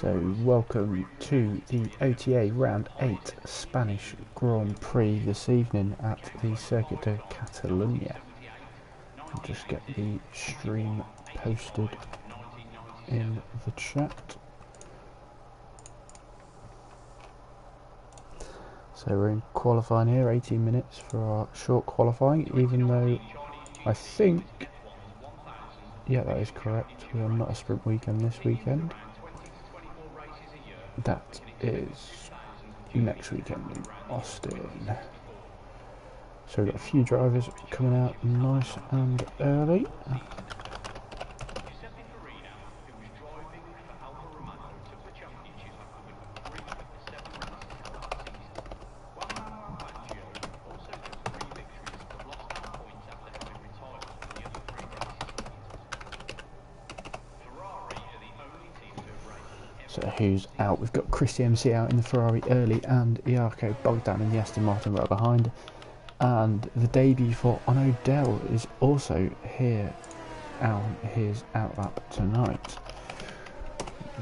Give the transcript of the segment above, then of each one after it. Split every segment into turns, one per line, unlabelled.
So welcome to the OTA Round 8 Spanish Grand Prix this evening at the Circuit de Catalunya. I'll just get the stream posted in the chat. So we're in qualifying here, 18 minutes for our short qualifying, even though I think, yeah, that is correct, we are not a sprint weekend this weekend. That is next weekend in Austin. So we've got a few drivers coming out nice and early. So who's out? We've got Chris MC out in the Ferrari early and Iarco Bogdan in the Aston Martin right behind. And the debut for Ono Dell is also here on his outlap tonight.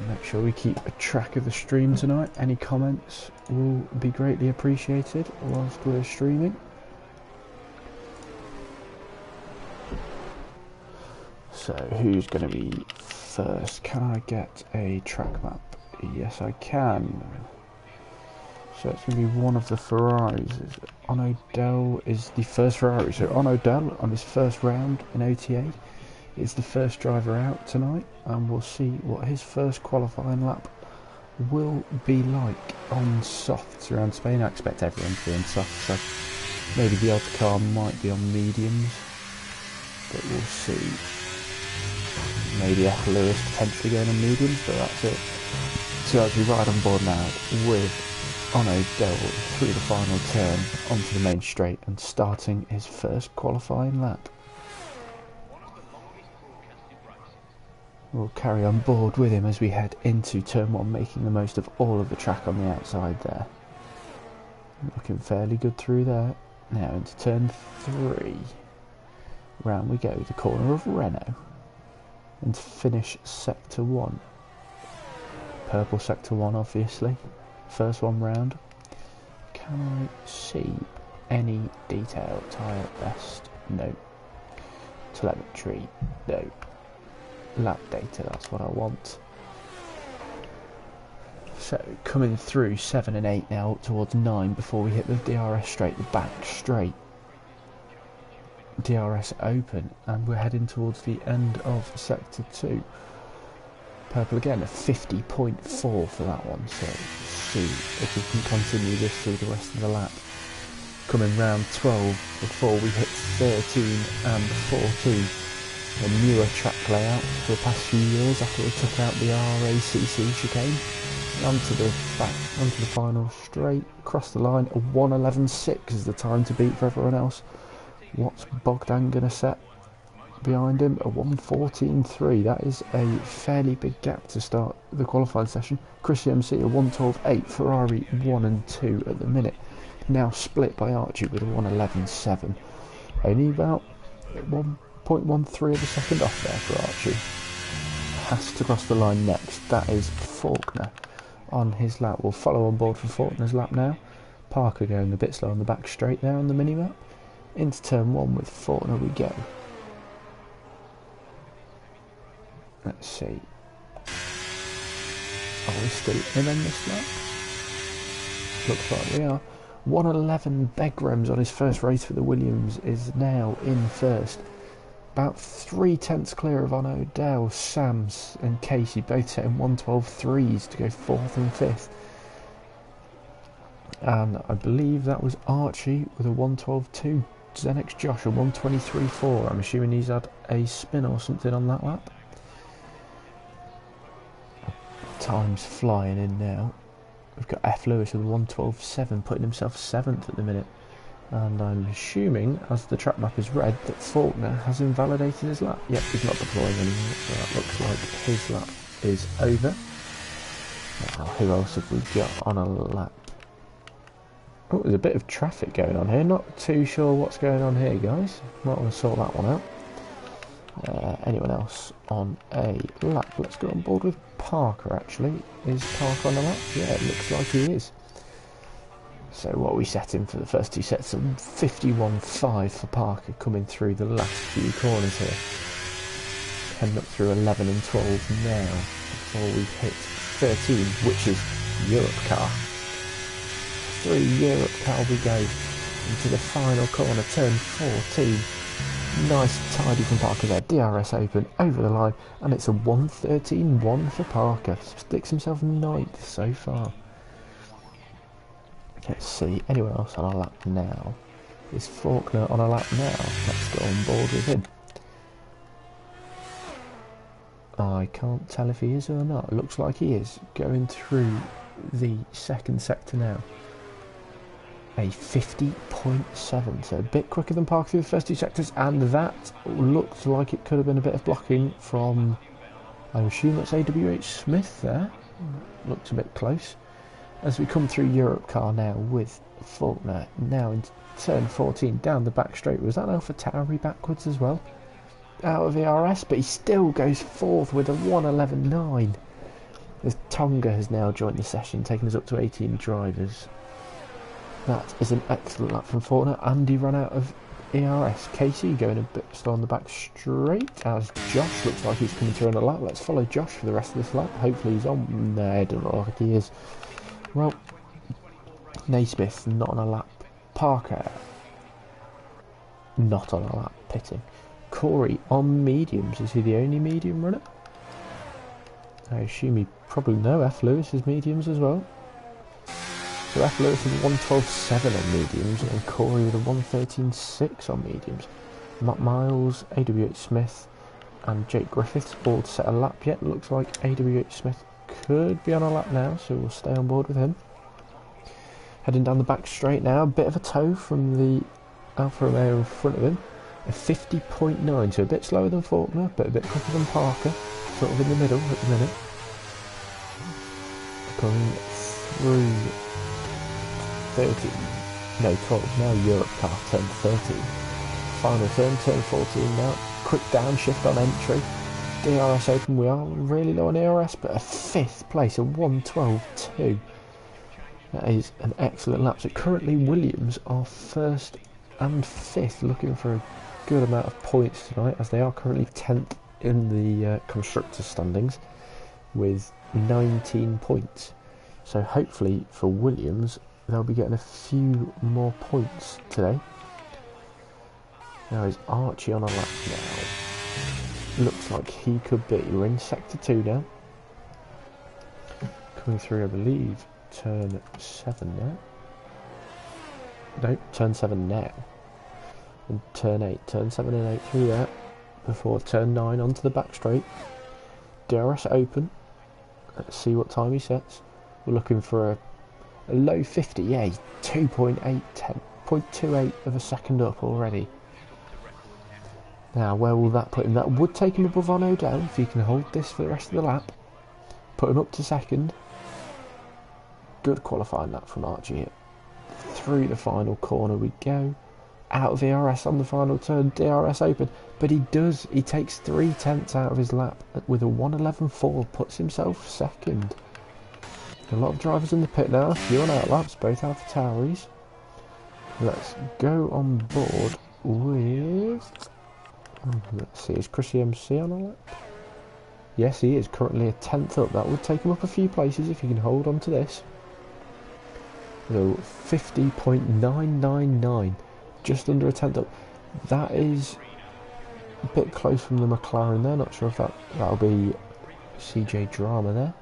Make sure we keep a track of the stream tonight. Any comments will be greatly appreciated whilst we're streaming. So who's going to be first? Can I get a track map? Yes, I can. So it's going to be one of the Ferraris. Ono Dell is the first Ferrari. So Ono Dell on his first round in OTA is the first driver out tonight, and we'll see what his first qualifying lap will be like on softs around Spain. I expect everyone to be on softs, so maybe the odd car might be on mediums, but we'll see. Maybe F. Lewis potentially going on mediums, but that's it. So as we ride on board now with Ono Dell through the final turn onto the main straight and starting his first qualifying lap. We'll carry on board with him as we head into turn 1, making the most of all of the track on the outside there. Looking fairly good through there. Now into turn 3. Round we go, the corner of Renault. And to finish sector 1. Purple sector 1 obviously. First one round. Can I see any detail? Tyre best? No. Telemetry? No. Lap data, that's what I want. So coming through 7 and 8 now up towards 9 before we hit the DRS straight, the back straight. DRS open, and we're heading towards the end of sector 2. Purple again, a 50.4 for that one, so see if we can continue this through the rest of the lap. Coming round 12 before we hit 13 and 14. A newer track layout for the past few years after we took out the RACC chicane. Onto the final straight, across the line. A 1:11.6 is the time to beat for everyone else. What's Bogdan going to set behind him? A 1:14.3. That is a fairly big gap to start the qualifying session. Chris MC, a 1:12.8. Ferrari 1 and 2 at the minute. Now split by Archie with a 1:11.7. Only about 1.13 of a second off there for Archie. Has to cross the line next. That is Faulkner on his lap. We'll follow on board for Faulkner's lap now. Parker going a bit slow on the back straight there on the mini-map. Into turn 1 with Faulkner we go. Let's see. Are we still in on this lap? Looks like we are. 1:11 Begrems on his first race for the Williams is now in first. About 3/10 clear of Ono Dell. Sams and Casey both setting 1:12.3s to go 4th and 5th. And I believe that was Archie with a 1:12.2. Zenix Josh a 1:23.4. I'm assuming he's had a spin or something on that lap. Time's flying in now. We've got F. Lewis with a 1:12.7, putting himself 7th at the minute. And I'm assuming, as the track map is red, that Faulkner has invalidated his lap. Yep, he's not deploying anymore, so that looks like his lap is over. Now, who else have we got on a lap? Oh, there's a bit of traffic going on here. Not too sure what's going on here, guys. Might want to sort that one out. Anyone else on a lap? Let's go on board with Parker, actually. Is Parker on a lap? Yeah, it looks like he is. So what are we setting for the first two sets? 51.5 for Parker, coming through the last few corners here. Heading up through 11 and 12 now, before we hit 13, which is Europe car. Through Europe car we go, into the final corner, turn 14. Nice tidy from Parker there, DRS open, over the line, and it's a 1:13.1 for Parker. Sticks himself 9th so far. Let's see, anyone else on a lap now? Is Faulkner on a lap now? Let's go on board with him. I can't tell if he is or not. It looks like he is. Going through the second sector now. A 50.7, so a bit quicker than Parker through the first two sectors, and that looked like it could have been a bit of blocking from, I assume that's AWH Smith there. Looked a bit close. As we come through Europe car now with Faulkner, now in turn 14, down the back straight. Was that Alpha Tauri backwards as well? Out of ERS, but he still goes fourth with a 1:11.9. As Tonga has now joined the session, taking us up to 18 drivers. That is an excellent lap from Faulkner, and he ran out of ERS. Casey going a bit slow on the back straight, as Josh looks like he's coming through on a lap. Let's follow Josh for the rest of this lap. Hopefully he's on. No, I don't know like he is. Well, Naismith not on a lap. Parker not on a lap, pitting. Corey on mediums. Is he the only medium runner? I assume he probably no. F. Lewis is mediums as well. So F. Lewis with a 1:12.7 on mediums, and Corey with a 1:13.6 on mediums. Matt Miles, AWH Smith, and Jake Griffiths all set a lap yet. Looks like AWH Smith could be on a lap now, so we'll stay on board with him. Heading down the back straight now, a bit of a tow from the Alfa Romeo in front of him. A 50.9, so a bit slower than Faulkner, but a bit quicker than Parker, sort of in the middle at the minute. Going through 13, no 12, now Europe car, turn 13. Final turn 14 now, quick downshift on entry. DRS open, we are really low on ERS, but a 5th place, a 1:12.2. That is an excellent lap. So currently Williams are 1st and 5th, looking for a good amount of points tonight, as they are currently 10th in the constructors standings with 19 points. So hopefully for Williams they'll be getting a few more points today. Now is Archie on a lap now? Looks like he could be. We're in sector 2 now. Coming through, I believe, turn 7 now. No, turn 7 now. And turn 8. Turn 7 and 8 through there. Before turn 9 onto the back straight. DRS open. Let's see what time he sets. We're looking for a low 50. Yeah, 2.8 of a second up already. Now, where will that put him? That would take him above on O'Dell if he can hold this for the rest of the lap. Put him up to second. Good qualifying lap from Archie here. Through the final corner we go. Out of ERS on the final turn. DRS open. But he does. He takes 3/10 out of his lap with a 1:11.4. Puts himself second. A lot of drivers in the pit now. A few on out laps. Both Alpha Tauris. Let's go on board with... let's see, is Chrissy MC on a lap? Yes, he is currently a 10th up. That would take him up a few places if he can hold on to this. So 50.999, just under a 10th up. That is a bit close from the McLaren there. Not sure if that'll be CJ Drama there.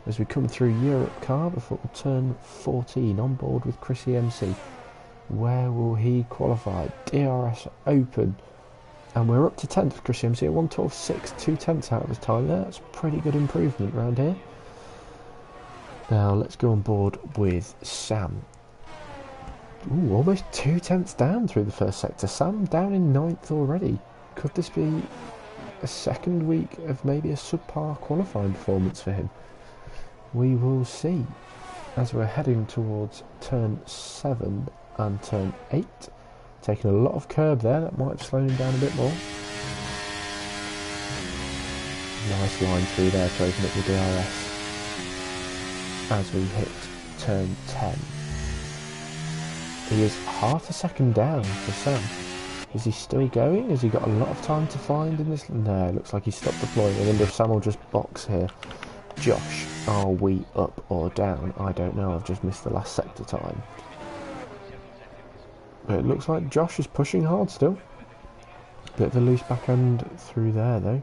As we come through Europe car before turn 14, on board with Chrissy MC. Where will he qualify? DRS open. And we're up to 10th for Chris MC at 1:12.6, 2/10 out of his time there. That's a pretty good improvement around here. Now let's go on board with Sam. Ooh, almost 2/10 down through the first sector. Sam down in 9th already. Could this be a second week of maybe a subpar qualifying performance for him? We will see. As we're heading towards turn 7 and turn 8. Taking a lot of curb there, that might have slowed him down a bit more. Nice line through there to open up the DRS as we hit turn 10. He is half a second down for Sam. Is he still going? Has he got a lot of time to find in this? No, it looks like he's stopped deploying. I wonder if Sam will just box here. Josh, are we up or down? I don't know, I've just missed the last sector time. But it looks like Josh is pushing hard still. Bit of a loose back end through there though.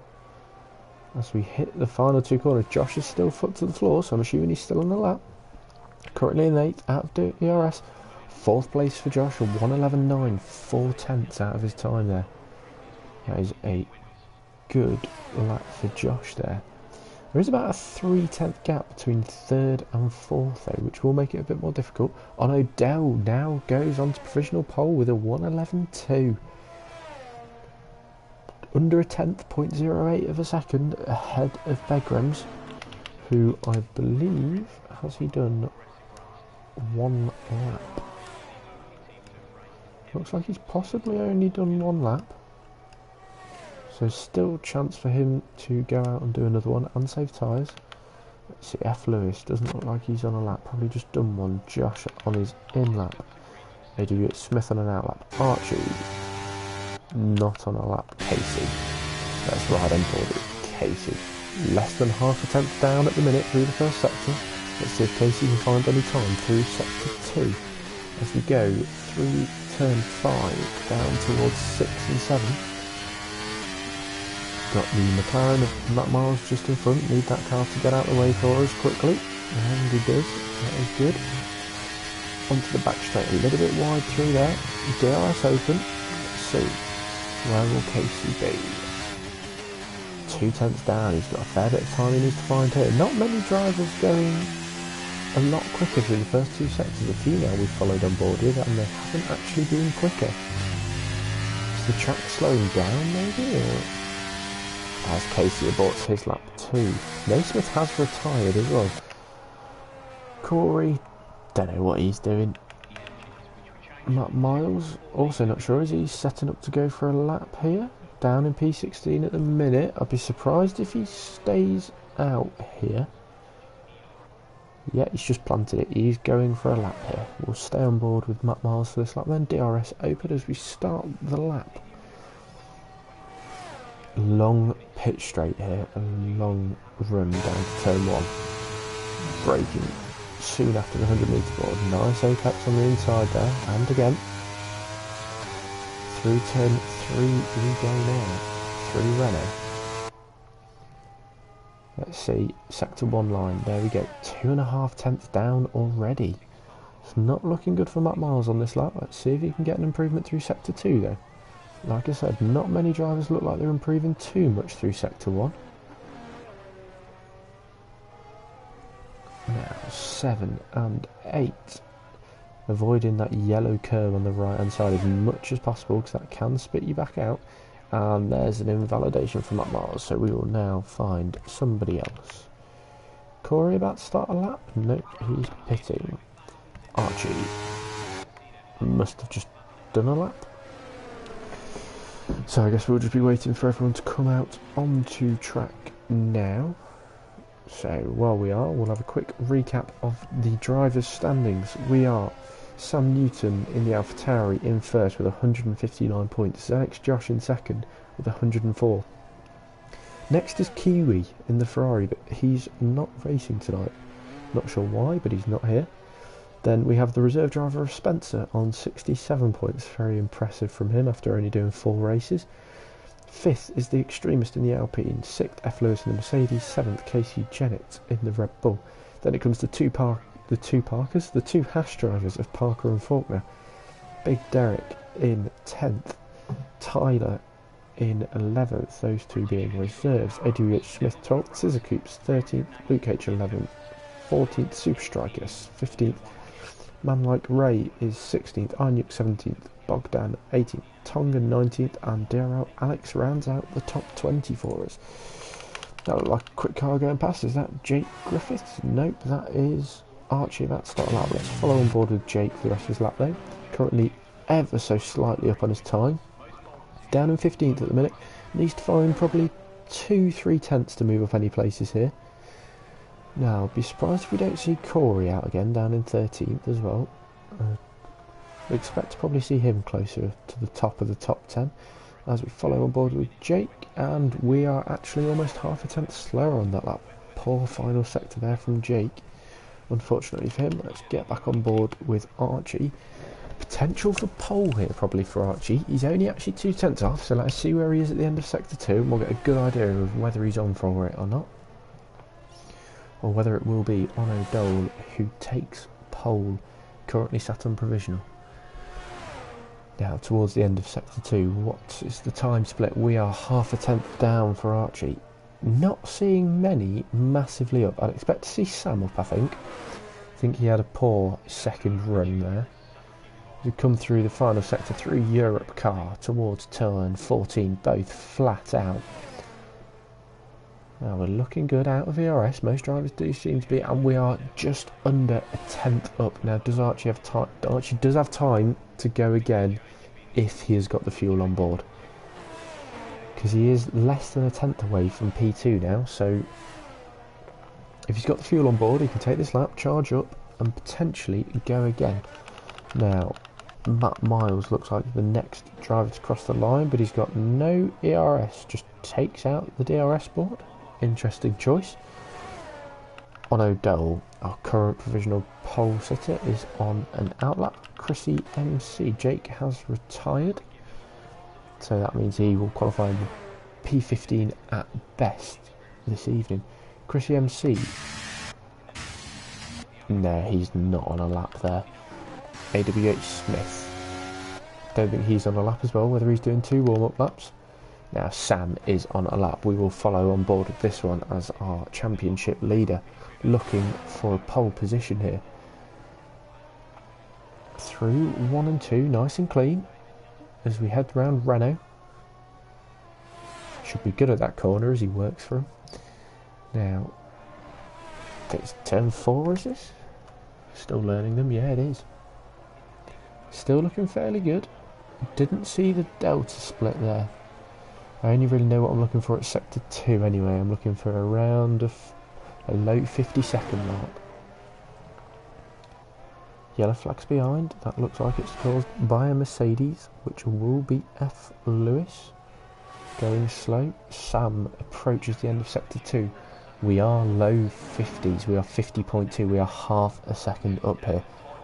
As we hit the final two corners, Josh is still foot to the floor, so I'm assuming he's still on the lap. Currently in 8th out of the DRS. 4th place for Josh, a 1:11.9, 4 tenths out of his time there. That is a good lap for Josh there. There is about a 3/10 gap between 3rd and 4th though, which will make it a bit more difficult. O'Dell now goes on to provisional pole with a 1:11.2. Under a tenth, 0.08 of a second ahead of Begrems, who I believe, has he done one lap? Looks like he's possibly only done one lap. So still chance for him to go out and do another one and save tyres. Let's see, F. Lewis doesn't look like he's on a lap, probably just done one. Josh on his in lap. AW Smith on an out lap. Archie not on a lap. Casey. Let's ride on board with Casey. Less than half a tenth down at the minute through the first sector. Let's see if Casey can find any time through sector 2 as we go through turn 5 down towards 6 and 7. Got the McLaren of Matt Miles just in front. Need that car to get out of the way for us quickly. And he does. That is good. Onto the back straight. A little bit wide through there. DRS open. Let's see. Where will Casey be? 2 tenths down. He's got a fair bit of time he needs to find here. Not many drivers going a lot quicker through the first 2 sectors. A few now we've followed on board with, and they haven't actually been quicker. Is the track slowing down maybe? Or as Casey aborts his lap 2. Naismith has retired as well. Corey, don't know what he's doing. Matt Miles, also not sure. Is he setting up to go for a lap here? Down in P16 at the minute. I'd be surprised if he stays out here. Yeah, he's just planted it. He's going for a lap here. We'll stay on board with Matt Miles for this lap. Then DRS open as we start the lap. Long pit straight here, a long run down to turn 1. Braking soon after the 100 metre board. Nice apex on the inside there, and again. Through turn 3 we go now, through Renault. Let's see, sector 1 line, there we go, 2.5 tenths down already. It's not looking good for Matt Miles on this lap. Let's see if he can get an improvement through sector 2 though. Like I said, not many drivers look like they're improving too much through sector 1. Now 7 and 8. Avoiding that yellow curve on the right hand side as much as possible, because that can spit you back out. And there's an invalidation from Matt Miles, so we will now find somebody else. Corey about to start a lap? Nope, he's pitting. Archie must have just done a lap. So I guess we'll just be waiting for everyone to come out onto track now. So while we are, we'll have a quick recap of the drivers' standings. We are Sam Newton in the AlphaTauri in first with 159 points. Alex Josh in second with 104. Next is Kiwi in the Ferrari, but he's not racing tonight. Not sure why, but he's not here. Then we have the reserve driver of Spencer on 67 points. Very impressive from him after only doing 4 races. 5th is the extremist in the Alpine. 6th, F. Lewis in the Mercedes. 7th, Casey Jennett in the Red Bull. Then it comes to the two Parkers, the 2 Haas drivers of Parker and Faulkner. Big Derek in 10th. Tyler in 11th, those 2 being reserves. Eddie H. Smith 12th. Scissor Coops 13th. Luke H. 11th. 14th, Super Strikers 15th. Man Like Ray is 16th, Arnuk 17th, Bogdan 18th, Tonga 19th, and DRL Alex rounds out the top 20 for us. That looked like a quick car going past. Is that Jake Griffiths? Nope, that is Archie about to start a lap. Let's follow on board with Jake for the rest of his lap though. Currently ever so slightly up on his time. Down in 15th at the minute. Needs to find probably 2-3 tenths to move up any places here. Now, I'd be surprised if we don't see Corey out again, down in 13th as well. We expect to probably see him closer to the top of the top 10 as we follow on board with Jake, and we are actually almost half a tenth slower on that lap. Poor final sector there from Jake, unfortunately for him. Let's get back on board with Archie. Potential for pole here probably for Archie. He's only actually 2 tenths off, so let's see where he is at the end of sector 2 and we'll get a good idea of whether he's on for it or not, or whether it will be Ono Dole who takes pole, currently sat on provisional. Now towards the end of sector 2, what is the time split? We are half a tenth down for Archie. Not seeing many massively up. I'd expect to see Sam up, I think. I think he had a poor second run there. We come through the final sector 3 Europe car towards turn 14, both flat out. Now we're looking good out of ERS, most drivers do seem to be, and we are just under a tenth up. Now does Archie have time? Archie does have time to go again if he has got the fuel on board, because he is less than a tenth away from P2 now, so if he's got the fuel on board he can take this lap, charge up and potentially go again. Now Matt Miles looks like the next driver to cross the line, but he's got no ERS, just takes out the DRS board. Interesting choice. Ono Dole, our current provisional pole sitter, is on an outlap. Chrissy MC, Jake has retired, so that means he will qualify in the P15 at best this evening. Chrissy MC, no, he's not on a lap there. AWH Smith, don't think he's on a lap as well, whether he's doing 2 warm-up laps. Now Sam is on a lap. We will follow on board with this one as our championship leader, looking for a pole position here. Through 1 and 2, nice and clean, as we head round Renault. Should be good at that corner as he works for him. Now, I think it's turn 4, is this? Still learning them, yeah it is. Still looking fairly good. Didn't see the delta split there. I only really know what I'm looking for at sector 2 anyway. I'm looking for around a low 50-second mark. Yellow flags behind. That looks like it's caused by a Mercedes, which will be F. Lewis. Going slow. Sam approaches the end of sector 2. We are low 50s. We are 50.2. We are half a second up here.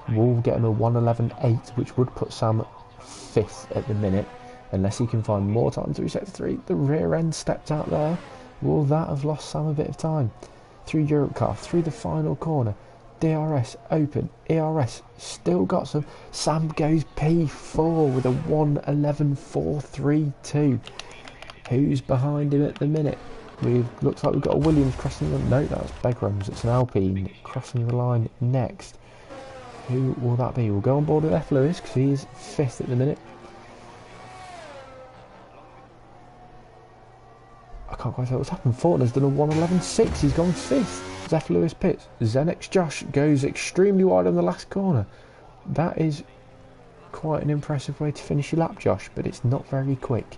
We'll get him a 1:11.8, which would put Sam 5th at the minute, unless he can find more time through sector 3. The rear end stepped out there. Will that have lost Sam a bit of time? Through Europe car, through the final corner. DRS open. ERS still got some. Sam goes P4 with a 1:11.432. Who's behind him at the minute? Looks like we've got a Williams crossing the... No, that's Begrams. It's an Alpine crossing the line next. Who will that be? We'll go on board with F. Lewis because he is 5th at the minute. I can't quite tell what's happened. Fortner's done a 1:11.6. He's gone 5th. F. Lewis pits. Zenix Josh goes extremely wide on the last corner. That is quite an impressive way to finish your lap, Josh, but it's not very quick.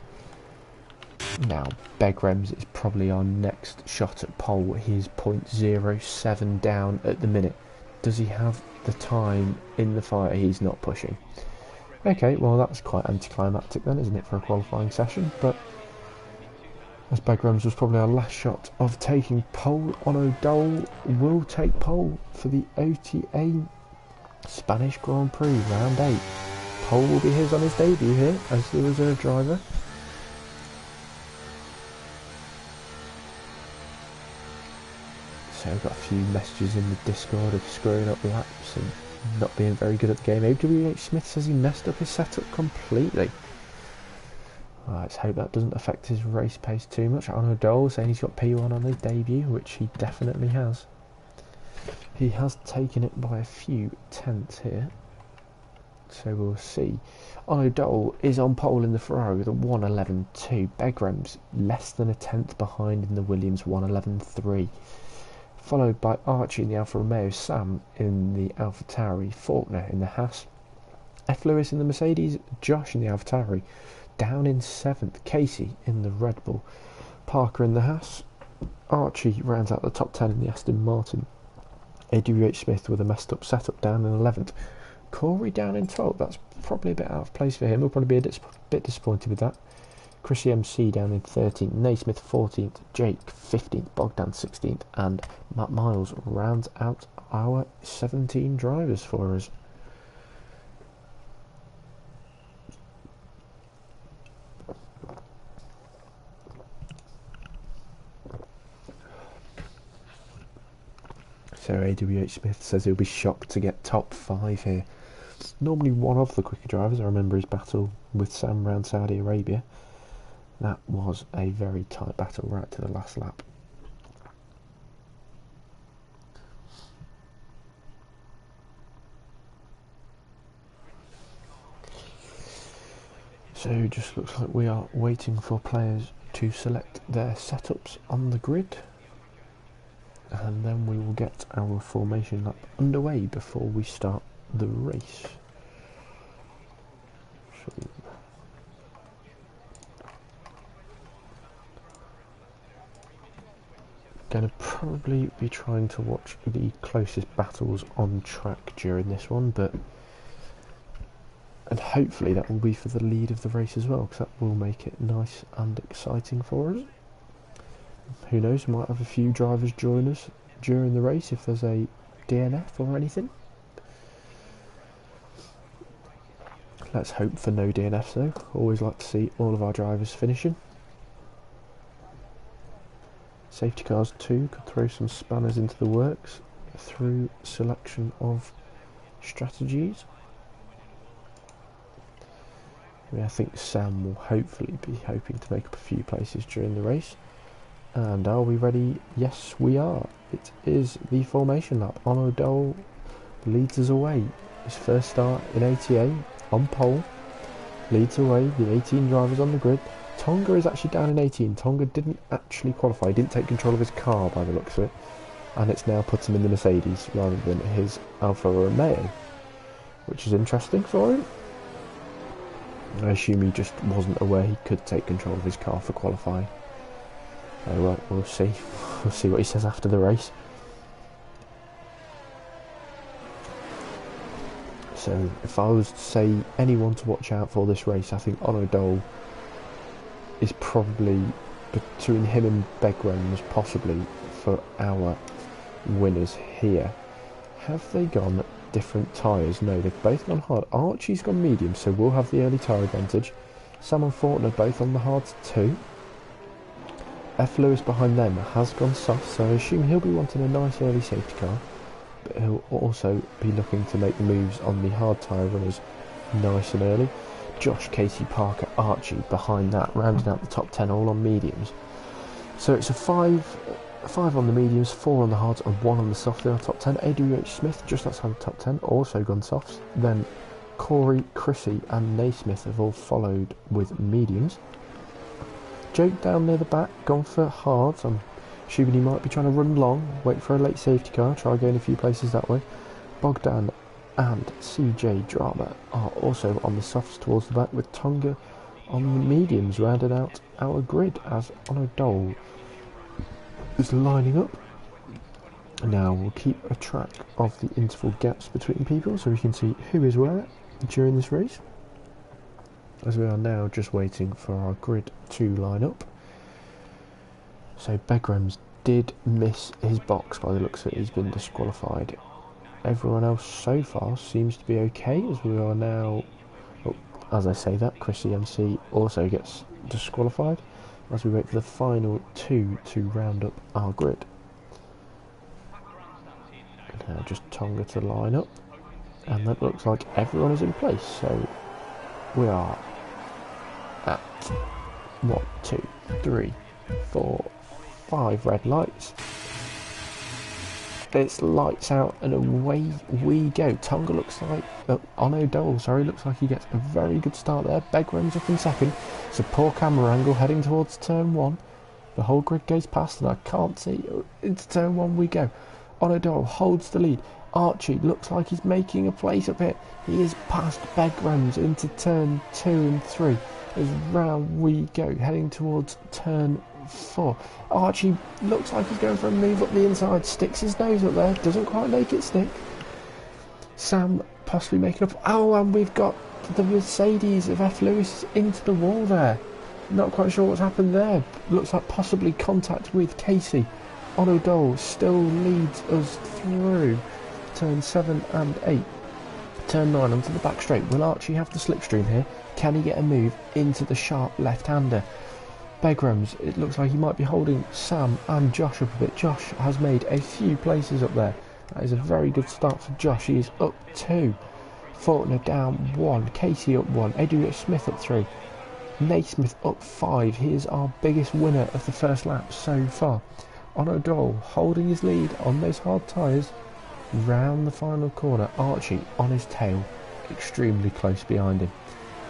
Now, Begrams is probably our next shot at pole. He is 0.07 down at the minute. Does he have the time in the fire? He's not pushing. Okay, well that's quite anticlimactic then, isn't it, for a qualifying session? But as Begrams was probably our last shot of taking pole, Ono Dole will take pole for the OTA Spanish Grand Prix round 8. Pole will be his on his debut here as the reserve driver. So I've got a few messages in the Discord of screwing up laps and not being very good at the game. AWH Smith says he messed up his setup completely. Well, let's hope that doesn't affect his race pace too much. Ono Dole saying he's got P1 on his debut, which he definitely has. He has taken it by a few tenths here, so we'll see. Ono Dole is on pole in the Ferrari with a 1:11.2. Begrams less than a tenth behind in the Williams, 1:11.3. Followed by Archie in the Alfa Romeo, Sam in the Alfa Tauri, Faulkner in the Haas, F. Lewis in the Mercedes, Josh in the Alfa Tauri. Down in 7th, Casey in the Red Bull. Parker in the Haas. Archie rounds out the top 10 in the Aston Martin. AWH Smith with a messed up setup down in 11th. Corey down in 12th. That's probably a bit out of place for him. He'll probably be a bit disappointed with that. Chrissy MC down in 13th. Naismith 14th. Jake 15th. Bogdan 16th. And Matt Miles rounds out our 17 drivers for us. So AWH Smith says he'll be shocked to get top 5 here. Normally one of the quicker drivers. I remember his battle with Sam around Saudi Arabia. That was a very tight battle right to the last lap. So just looks like we are waiting for players to select their setups on the grid. And then we will get our formation lap underway before we start the race. So going to probably be trying to watch the closest battles on track during this one, and hopefully that will be for the lead of the race as well, because that will make it nice and exciting for us. Who knows, we might have a few drivers join us during the race if there's a DNF or anything. Let's hope for no DNFs though. Always like to see all of our drivers finishing. Safety cars too could throw some spanners into the works through selection of strategies. I think Sam will hopefully be hoping to make up a few places during the race. And are we ready? Yes, we are. It is the formation lap. Ono Dole leads us away. His first start in ATA on pole. Leads away the 18 drivers on the grid. Tonga is actually down in 18. Tonga didn't actually qualify. He didn't take control of his car by the looks of it. And it's now put him in the Mercedes rather than his Alfa Romeo, which is interesting for him. I assume he just wasn't aware he could take control of his car for qualifying. Right, we'll see. We'll see what he says after the race. So, if I was to say anyone to watch out for this race, I think Ono Dole is probably between him and Begrams, possibly for our winners here. Have they gone different tyres? No, they've both gone hard. Archie's gone medium, so we'll have the early tyre advantage. Sam and Fortner both on the hards too. F. Lewis behind them has gone soft, so I assume he'll be wanting a nice early safety car, but he'll also be looking to make the moves on the hard tyre runners nice and early. Josh, Casey, Parker, Archie behind that, rounding out the top 10 all on mediums. So it's a 5 on the mediums, 4 on the hards and 1 on the soft. They are top 10. AWH Smith just outside the top 10, also gone softs. Then Corey, Chrissy and Naismith have all followed with mediums. Jake down near the back, gone for hards. I'm assuming he might be trying to run long, wait for a late safety car, try going a few places that way. Bogdan and CJ Drama are also on the softs towards the back, with Tonga on the mediums, rounded out our grid as Ono Dole is lining up. Now we'll keep a track of the interval gaps between people so we can see who is where during this race, as we are now just waiting for our grid to line up. So Begrams did miss his box by the looks of it. He's been disqualified. Everyone else so far seems to be okay, as we are now, as I say that, Chrissy MC also gets disqualified as we wait for the final 2 to round up our grid. And now just Tonga to line up, and that looks like everyone is in place. So we are at 1, 2, 3, 4, 5 red lights. It's lights out and away we go. Tonga looks like, Ono Dole, sorry, looks like he gets a very good start there. Begram's up in second. It's a poor camera angle heading towards turn 1. The whole grid goes past and I can't see. Into turn 1 we go. Ono Dole holds the lead. Archie looks like he's making a place up here. He is past Begrams into turn 2 and 3. As round we go, heading towards turn 4. Archie looks like he's going for a move up the inside, sticks his nose up there, doesn't quite make it stick. Sam possibly making up. Oh, and we've got the Mercedes of F. Lewis into the wall there. Not quite sure what's happened there. Looks like possibly contact with Casey. Ono Dole still leads us through turn 7 and 8. Turn 9 onto the back straight. Will Archie have the slipstream here? Can he get a move into the sharp left-hander? Begrams, it looks like he might be holding Sam and Josh up a bit. Josh has made a few places up there. That is a very good start for Josh. He is up 2. Faulkner down 1. Casey up 1. Adrian Smith up 3. Naismith up 5. He is our biggest winner of the first lap so far. Ono Dole holding his lead on those hard tyres. Round the final corner, Archie on his tail, extremely close behind him.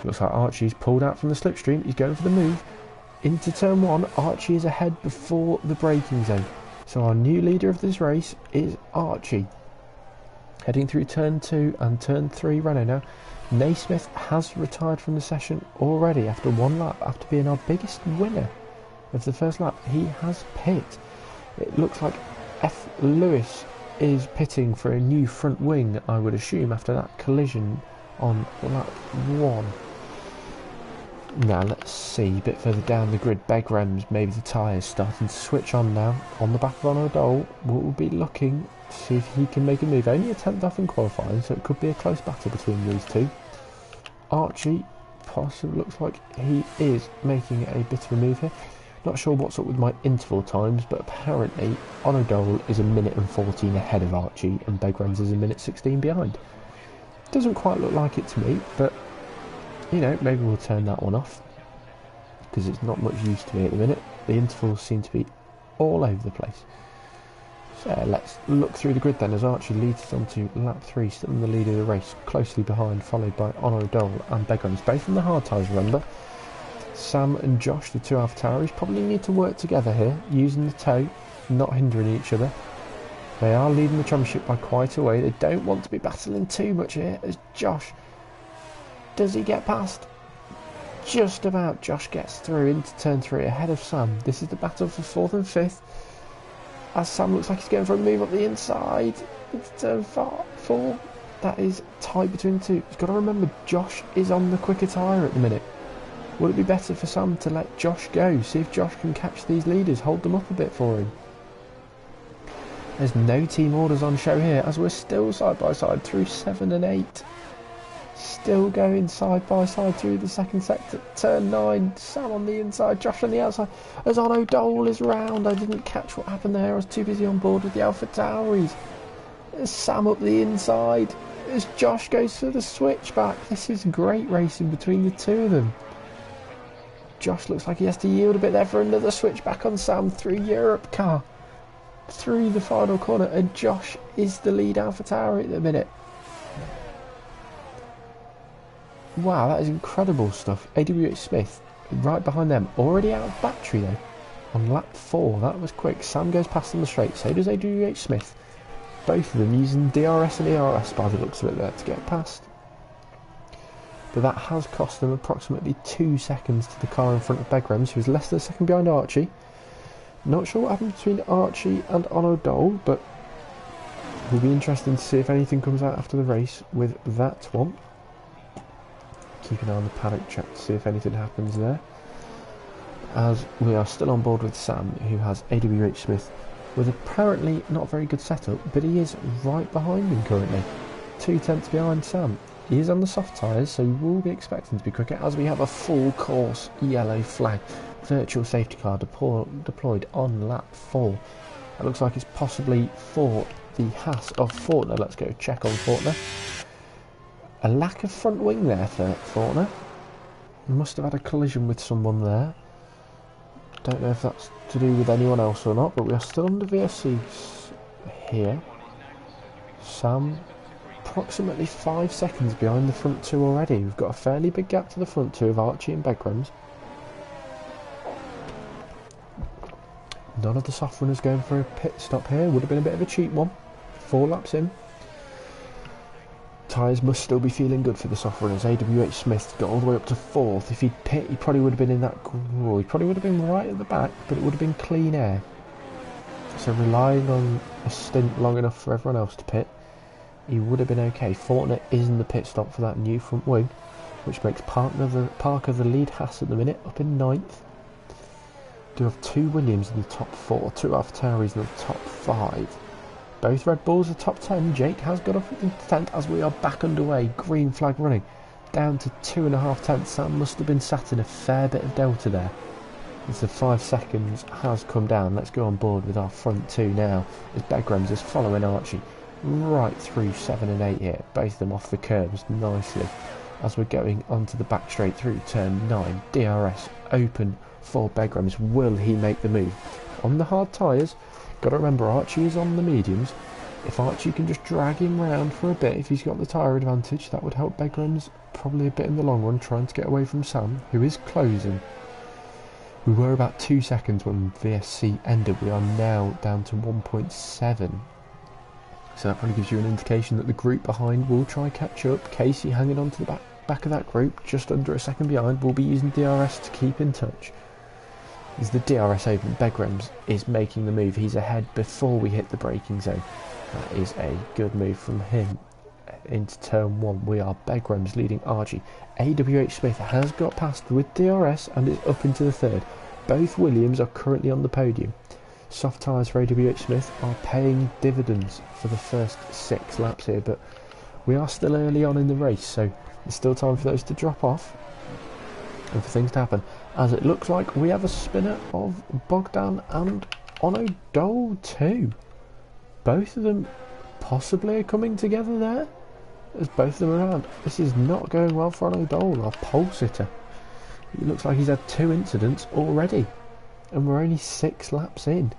Looks like Archie's pulled out from the slipstream. He's going for the move into turn 1. Archie is ahead before the braking zone, so our new leader of this race is Archie. Heading through turn 2 and turn 3 Renault now. Naismith has retired from the session already after 1 lap, after being our biggest winner of the first lap. He has pit. It looks like F. Lewis is pitting for a new front wing, I would assume, after that collision on lap 1. Now let's see, a bit further down the grid, Begrams, maybe the tyres starting to switch on now. On the back of Ono Dole, we'll be looking to see if he can make a move. Only a 10th off in qualifying, so it could be a close battle between these two. Archie possibly looks like he is making a bit of a move here. Not sure what's up with my interval times, but apparently Ono Dole is 1 minute and 14 ahead of Archie and Begrams is 1 minute 16 behind. Doesn't quite look like it to me, but you know, maybe we'll turn that one off because it's not much use to me at the minute. The intervals seem to be all over the place. So let's look through the grid then as Archie leads us on to lap 3, still in the lead of the race, closely behind, followed by Ono Dole and Begrams, both on the hard tyres, remember. Sam and Josh, the two AlphaTauris, probably need to work together here, using the toe, not hindering each other. They are leading the championship by quite a way. They don't want to be battling too much here as Josh. Does he get past? Just about. Josh gets through into turn 3 ahead of Sam. This is the battle for 4th and 5th. As Sam looks like he's going for a move up the inside. It's turn 4. That is tight between the two. You've got to remember, Josh is on the quicker tyre at the minute. Would it be better for Sam to let Josh go? See if Josh can catch these leaders, hold them up a bit for him. There's no team orders on show here as we're still side by side through 7 and 8. Still going side by side through the second sector. Turn 9, Sam on the inside, Josh on the outside. As Ono Dole is round, I didn't catch what happened there. I was too busy on board with the AlphaTauris. There's Sam up the inside as Josh goes for the switchback. This is great racing between the two of them. Josh looks like he has to yield a bit there for another switchback on Sam through Europe car. Through the final corner, and Josh is the lead AlphaTauri at the minute. Wow, that is incredible stuff. AWH Smith right behind them, already out of battery though on lap 4. That was quick. Sam goes past on the straight, so does AWH Smith. Both of them using DRS and ERS by the looks of it there to get past. But that has cost them approximately 2 seconds to the car in front of Begrams, who's less than a second behind Archie. Not sure what happened between Archie and Ono Dole, but will be interesting to see if anything comes out after the race with that one. Keep an eye on the paddock check to see if anything happens there. As we are still on board with Sam, who has AWH Smith with apparently not very good setup, but he is right behind him currently. 2 tenths behind Sam. He is on the soft tyres, so we will be expecting to be quicker as we have a full course yellow flag virtual safety car deployed on lap 4. It looks like it's possibly for the Haas of Faulkner. Let's go check on Faulkner. A lack of front wing there for Faulkner. Must have had a collision with someone there. Don't know if that's to do with anyone else or not, but we are still under VSC here. Sam approximately 5 seconds behind the front two already. We've got a fairly big gap to the front two of Archie and Begrams. None of the soft runners going for a pit stop here. Would have been a bit of a cheap one. 4 laps in. tyres must still be feeling good for the soft runners. AWH Smith got all the way up to 4th. If he'd pit, he probably would have been in that... he probably would have been right at the back, but it would have been clean air. So relying on a stint long enough for everyone else to pit, he would have been okay. Fortner is in the pit stop for that new front wing, which makes Parker the lead Haas at the minute, up in 9th. Do have 2 Williams in the top 4, 2 AlphaTauris in the top 5. Both Red Bulls are top 10. Jake has got off in 10th as we are back underway. Green flag running. Down to 2.5 tenths. Sam must have been sat in a fair bit of delta there, as the 5 seconds has come down. Let's go on board with our front 2 now, as Begrams is following Archie right through 7 and 8 here. Both of them off the curbs nicely as we're going onto the back straight through turn 9. DRS open for Begrams. Will he make the move? On the hard tyres, got to remember Archie is on the mediums. If Archie can just drag him round for a bit, if he's got the tyre advantage, that would help Begrams probably a bit in the long run, trying to get away from Sam, who is closing. We were about 2 seconds when VSC ended. We are now down to 1.7. So that probably gives you an indication that the group behind will try catch up. Casey hanging on to the back of that group, just under a second behind, will be using DRS to keep in touch. As the DRS open, Begrams is making the move. He's ahead before we hit the braking zone. That is a good move from him into turn 1. We are Begrams leading Archie. AWH Smith has got past with DRS and is up into the 3rd. Both Williams are currently on the podium. Soft tyres for AWH Smith are paying dividends for the first 6 laps here, but we are still early on in the race, so there's still time for those to drop off and for things to happen, as it looks like we have a spinner of Bogdan and Ono Dole too. Both of them possibly are coming together there, as both of them are around. This is not going well for Ono Dole, our pole sitter. It looks like he's had 2 incidents already, and we're only 6 laps in,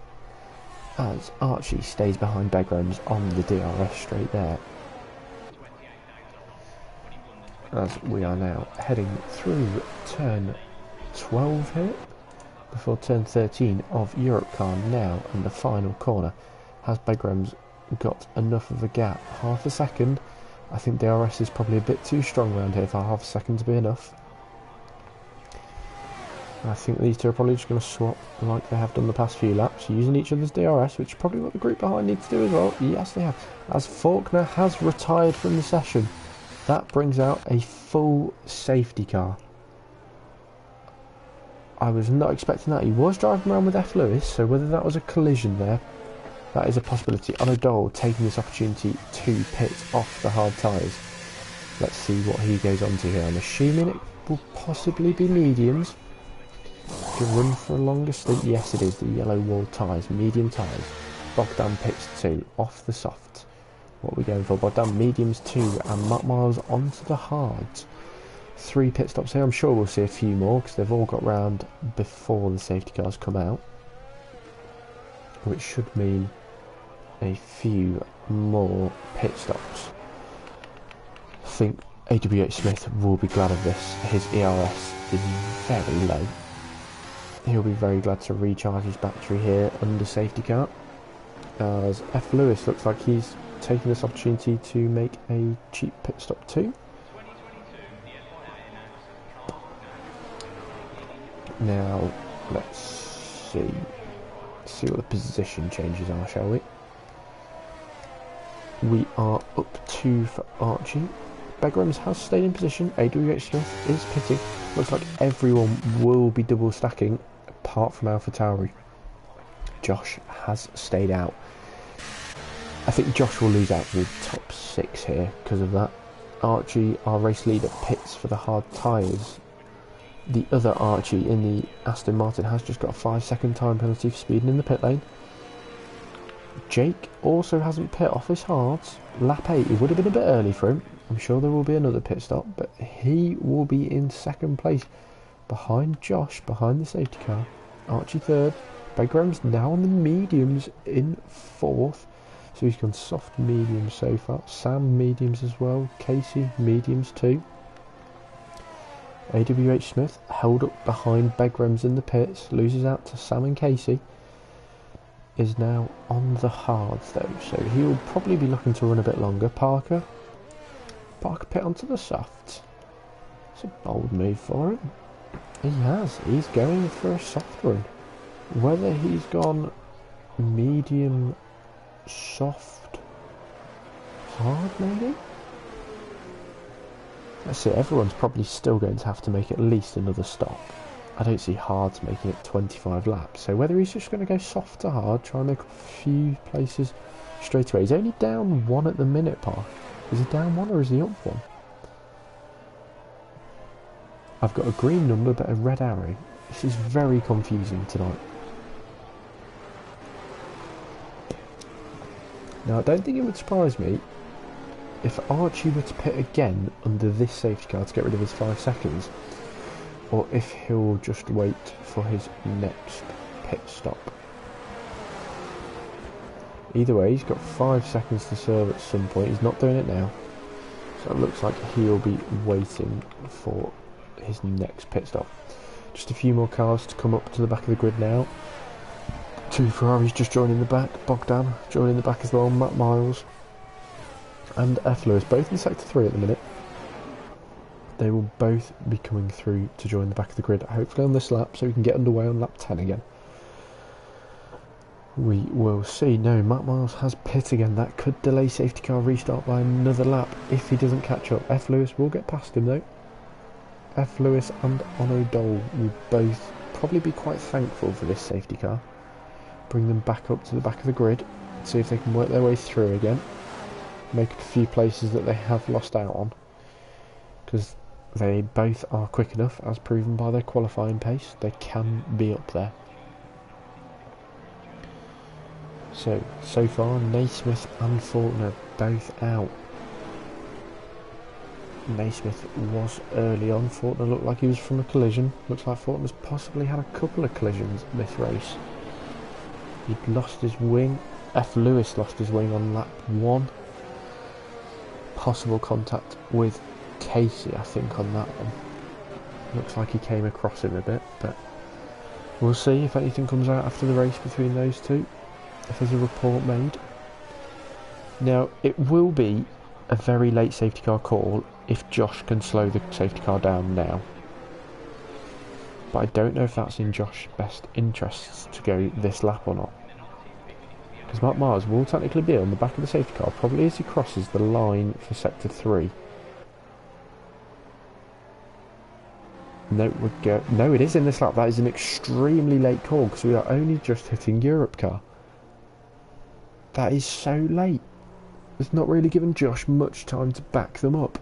as Archie stays behind Begrams on the DRS straight there, as we are now heading through turn 12 here, before turn 13 of Europe car now, and the final corner. Has Begrams got enough of a gap? Half a second. I think DRS is probably a bit too strong around here for half a second to be enough. I think these two are probably just going to swap like they have done the past few laps, using each other's DRS, which is probably what the group behind needs to do as well. Yes, they have. As Faulkner has retired from the session, that brings out a full safety car. I was not expecting that. He was driving around with F. Lewis, so whether that was a collision there, that is a possibility. Ono Dole taking this opportunity to pit off the hard tyres. Let's see what he goes on to here. I'm assuming it will possibly be mediums to run for a longer stint. Yes, it is the yellow wall tyres, medium tyres. Bogdan pits 2 off the soft. What are we going for? Bogdan mediums 2 and Matt Miles onto the hards. 3 pit stops here. I'm sure we'll see a few more because they've all got round before the safety cars come out, which should mean a few more pit stops. I think AWH Smith will be glad of this. His ERS is very low. He'll be very glad to recharge his battery here under safety car, as F. Lewis looks like he's taking this opportunity to make a cheap pit stop too. Now let's see what the position changes are, shall we? We are up 2 for Archie. Begrams has stayed in position. AWH Smith is pitting. Looks like everyone will be double stacking apart from AlphaTauri. Josh has stayed out. I think Josh will lose out to the top 6 here because of that. Archie, our race leader, pits for the hard tyres. The other Archie in the Aston Martin has just got a 5-second time penalty for speeding in the pit lane. Jake also hasn't pit off his hards. Lap 8, it would have been a bit early for him. I'm sure there will be another pit stop, but he will be in 2nd place behind Josh, behind the safety car. Archie 3rd. Begrams now on the mediums in 4th. So he's gone soft mediums so far. Sam mediums as well. Casey mediums too. AWH Smith held up behind Begrams in the pits. Loses out to Sam and Casey. Is now on the hards though, so he will probably be looking to run a bit longer. Parker Park pit onto the softs. It's a bold move for him. He has. He's going for a soft run. Whether he's gone medium, soft, hard maybe? Let's see, everyone's probably still going to have to make at least another stop. I don't see hards making it 25 laps. So whether he's just going to go soft to hard, try and make a few places straight away. He's only down 1 at the minute, Park. Is he down 1 or is he up 1? I've got a green number but a red arrow. This is very confusing tonight. Now I don't think it would surprise me if Archie were to pit again under this safety car to get rid of his 5 seconds, or if he'll just wait for his next pit stop. Either way, he's got 5 seconds to serve at some point. He's not doing it now, so it looks like he'll be waiting for his next pit stop. Just a few more cars to come up to the back of the grid now. 2 Ferraris just joining the back. Bogdan joining the back as well. Matt Miles and F. Lewis, both in Sector 3 at the minute. They will both be coming through to join the back of the grid, hopefully on this lap, so we can get underway on lap 10 again. We will see. No, Matt Miles has pit again. That could delay safety car restart by another lap if he doesn't catch up. F. Lewis will get past him though. F. Lewis and Ono Dole will both probably be quite thankful for this safety car. Bring them back up to the back of the grid, see if they can work their way through again. Make a few places that they have lost out on, because they both are quick enough, as proven by their qualifying pace. They can be up there. So far, Naismith and Faulkner both out. Naismith was early on. Faulkner looked like he was from a collision. Looks like Faulkner's possibly had a couple of collisions this race. He'd lost his wing. F. Lewis lost his wing on lap 1. Possible contact with Casey, I think, on that one. Looks like he came across him a bit, but we'll see if anything comes out after the race between those two, if there's a report made. Now, it will be a very late safety car call if Josh can slow the safety car down now. But I don't know if that's in Josh's best interests to go this lap or not. Because Mark Mars will technically be on the back of the safety car, probably as he crosses the line for Sector 3. No, it is in this lap. That is an extremely late call, because we are only just hitting Europe car. That is so late. It's not really given Josh much time to back them up.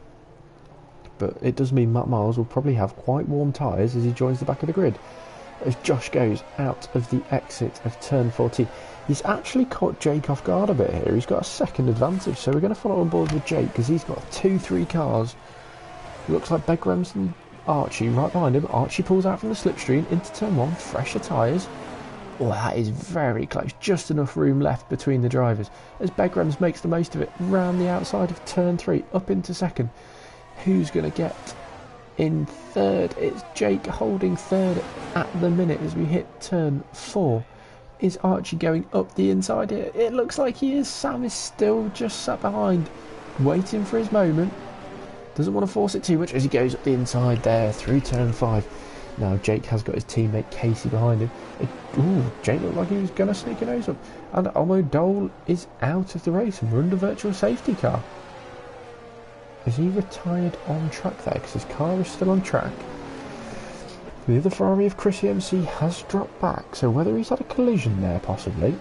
But it does mean Matt Miles will probably have quite warm tyres as he joins the back of the grid. As Josh goes out of the exit of turn 14. He's actually caught Jake off guard a bit here. He's got a second advantage, so we're going to follow on board with Jake, because he's got 2-3 cars. Looks like Begrams and Archie right behind him. Archie pulls out from the slipstream into turn 1, fresher tyres. Oh, that is very close. Just enough room left between the drivers as Begrams makes the most of it round the outside of turn 3 up into second. Who's going to get in third? It's Jake holding third at the minute as we hit turn 4. Is Archie going up the inside here? It looks like he is. Sam is still just sat behind, waiting for his moment. Doesn't want to force it too much as he goes up the inside there through turn 5. Now Jake has got his teammate Casey behind him. Jake looked like he was going to sneak a nose up. And Omo Dole is out of the race and we're under virtual safety car. Is he retired on track there? Because his car is still on track. The other Ferrari of Chris EMC has dropped back, so whether he's had a collision there possibly.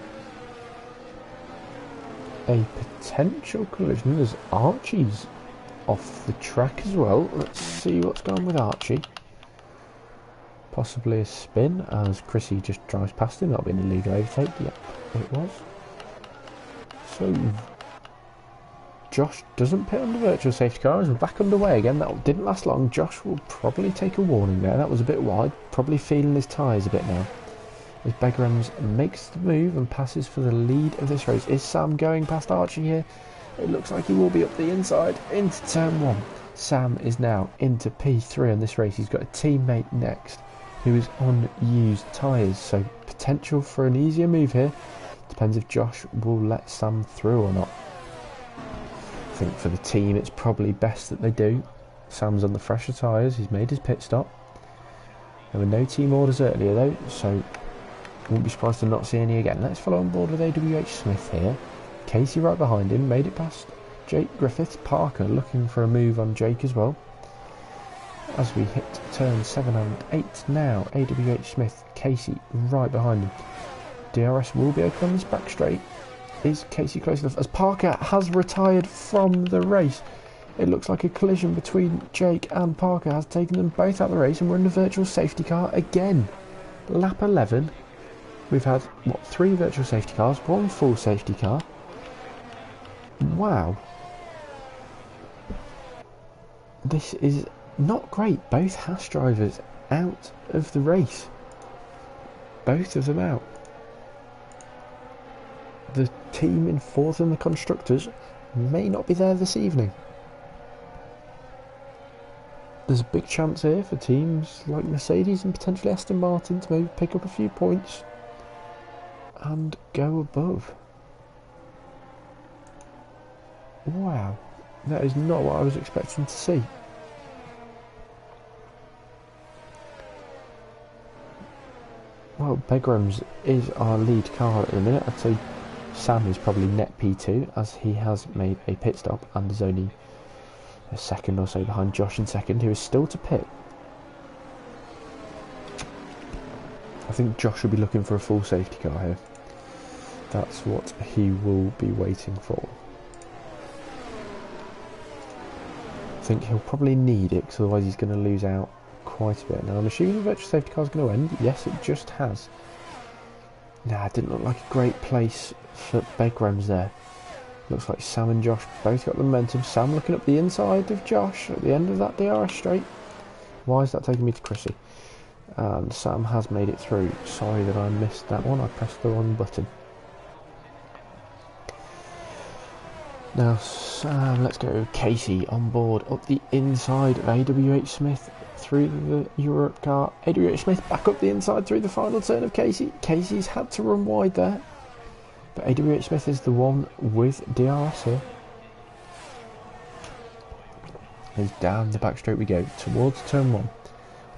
A potential collision as Archie's off the track as well. Let's see what's going on with Archie. Possibly a spin as Chrissy just drives past him. That'll be an illegal overtake. Yep, it was. So Josh doesn't pit under virtual safety car as we're back underway again. That didn't last long. Josh will probably take a warning there. That was a bit wide. Probably feeling his tyres a bit now. As Begrams makes the move and passes for the lead of this race. Is Sam going past Archie here? It looks like he will be up the inside into turn 1. Sam is now into P3 on this race. He's got a teammate next who is on used tyres. So potential for an easier move here. Depends if Josh will let Sam through or not. I think for the team it's probably best that they do. Sam's on the fresher tyres, he's made his pit stop. There were no team orders earlier though, so won't be surprised to not see any again. Let's follow on board with AWH Smith here. Casey right behind him, made it past Jake Griffiths. Parker looking for a move on Jake as well. As we hit turns 7 and 8 now, AWH Smith, Casey right behind him. DRS will be open on this back straight. Is Casey close enough? As Parker has retired from the race. It looks like a collision between Jake and Parker has taken them both out of the race, and we're in the virtual safety car again. Lap 11. We've had, what, 3 virtual safety cars, 1 full safety car. Wow. This is not great. Both Haas drivers out of the race. Both of them out. The team in 4th in the Constructors may not be there this evening. There's a big chance here for teams like Mercedes and potentially Aston Martin to maybe pick up a few points and go above. Wow, that is not what I was expecting to see. Well, Begrams is our lead car at the minute. I'd say Sam is probably net P2 as he has made a pit stop and is only a second or so behind Josh in second, who is still to pit. I think Josh will be looking for a full safety car here. That's what he will be waiting for. I think he'll probably need it because otherwise he's going to lose out quite a bit. Now I'm assuming the virtual safety car is going to end. Yes, it just has. Nah, it didn't look like a great place for Begrams there. Looks like Sam and Josh both got the momentum. Sam looking up the inside of Josh at the end of that DRS straight. Why is that taking me to Chrissy? And Sam has made it through. Sorry that I missed that one. I pressed the wrong button. Now Sam, let's go. Casey on board up the inside of AWH Smith through the Europe car. AWH Smith back up the inside through the final turn of Casey. Casey's had to run wide there, but AWH Smith is the one with DRS here. He's down the back straight we go towards turn 1.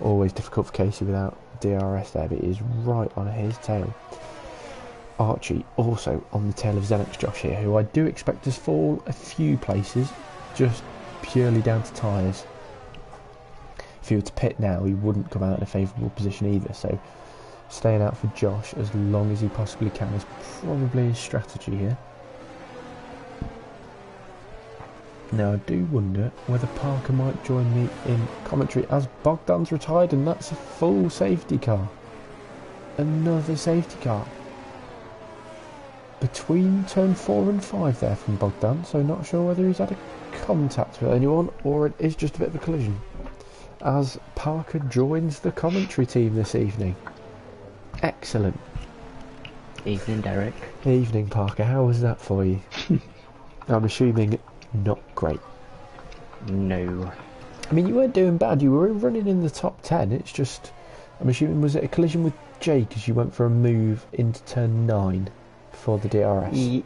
Always difficult for Casey without DRS there, but it is right on his tail. Archie also on the tail of Xenox Josh here, who I do expect to fall a few places, just purely down to tyres. If he were to pit now, he wouldn't come out in a favourable position either, so staying out for Josh as long as he possibly can is probably his strategy here. Now I do wonder whether Parker might join me in commentary as Bogdan's retired, and that's a full safety car. Another safety car. Between turn 4 and 5 there from Bogdan, so not sure whether he's had a contact with anyone or it is just a bit of a collision. As Parker joins the commentary team this evening. Excellent.
Evening, Derek.
Evening, Parker. How was that for you? I'm assuming not great.
No.
I mean, you weren't doing bad. You were running in the top 10. It's just, I'm assuming, was it a collision with Jake as you went for a move into turn 9 for the DRS?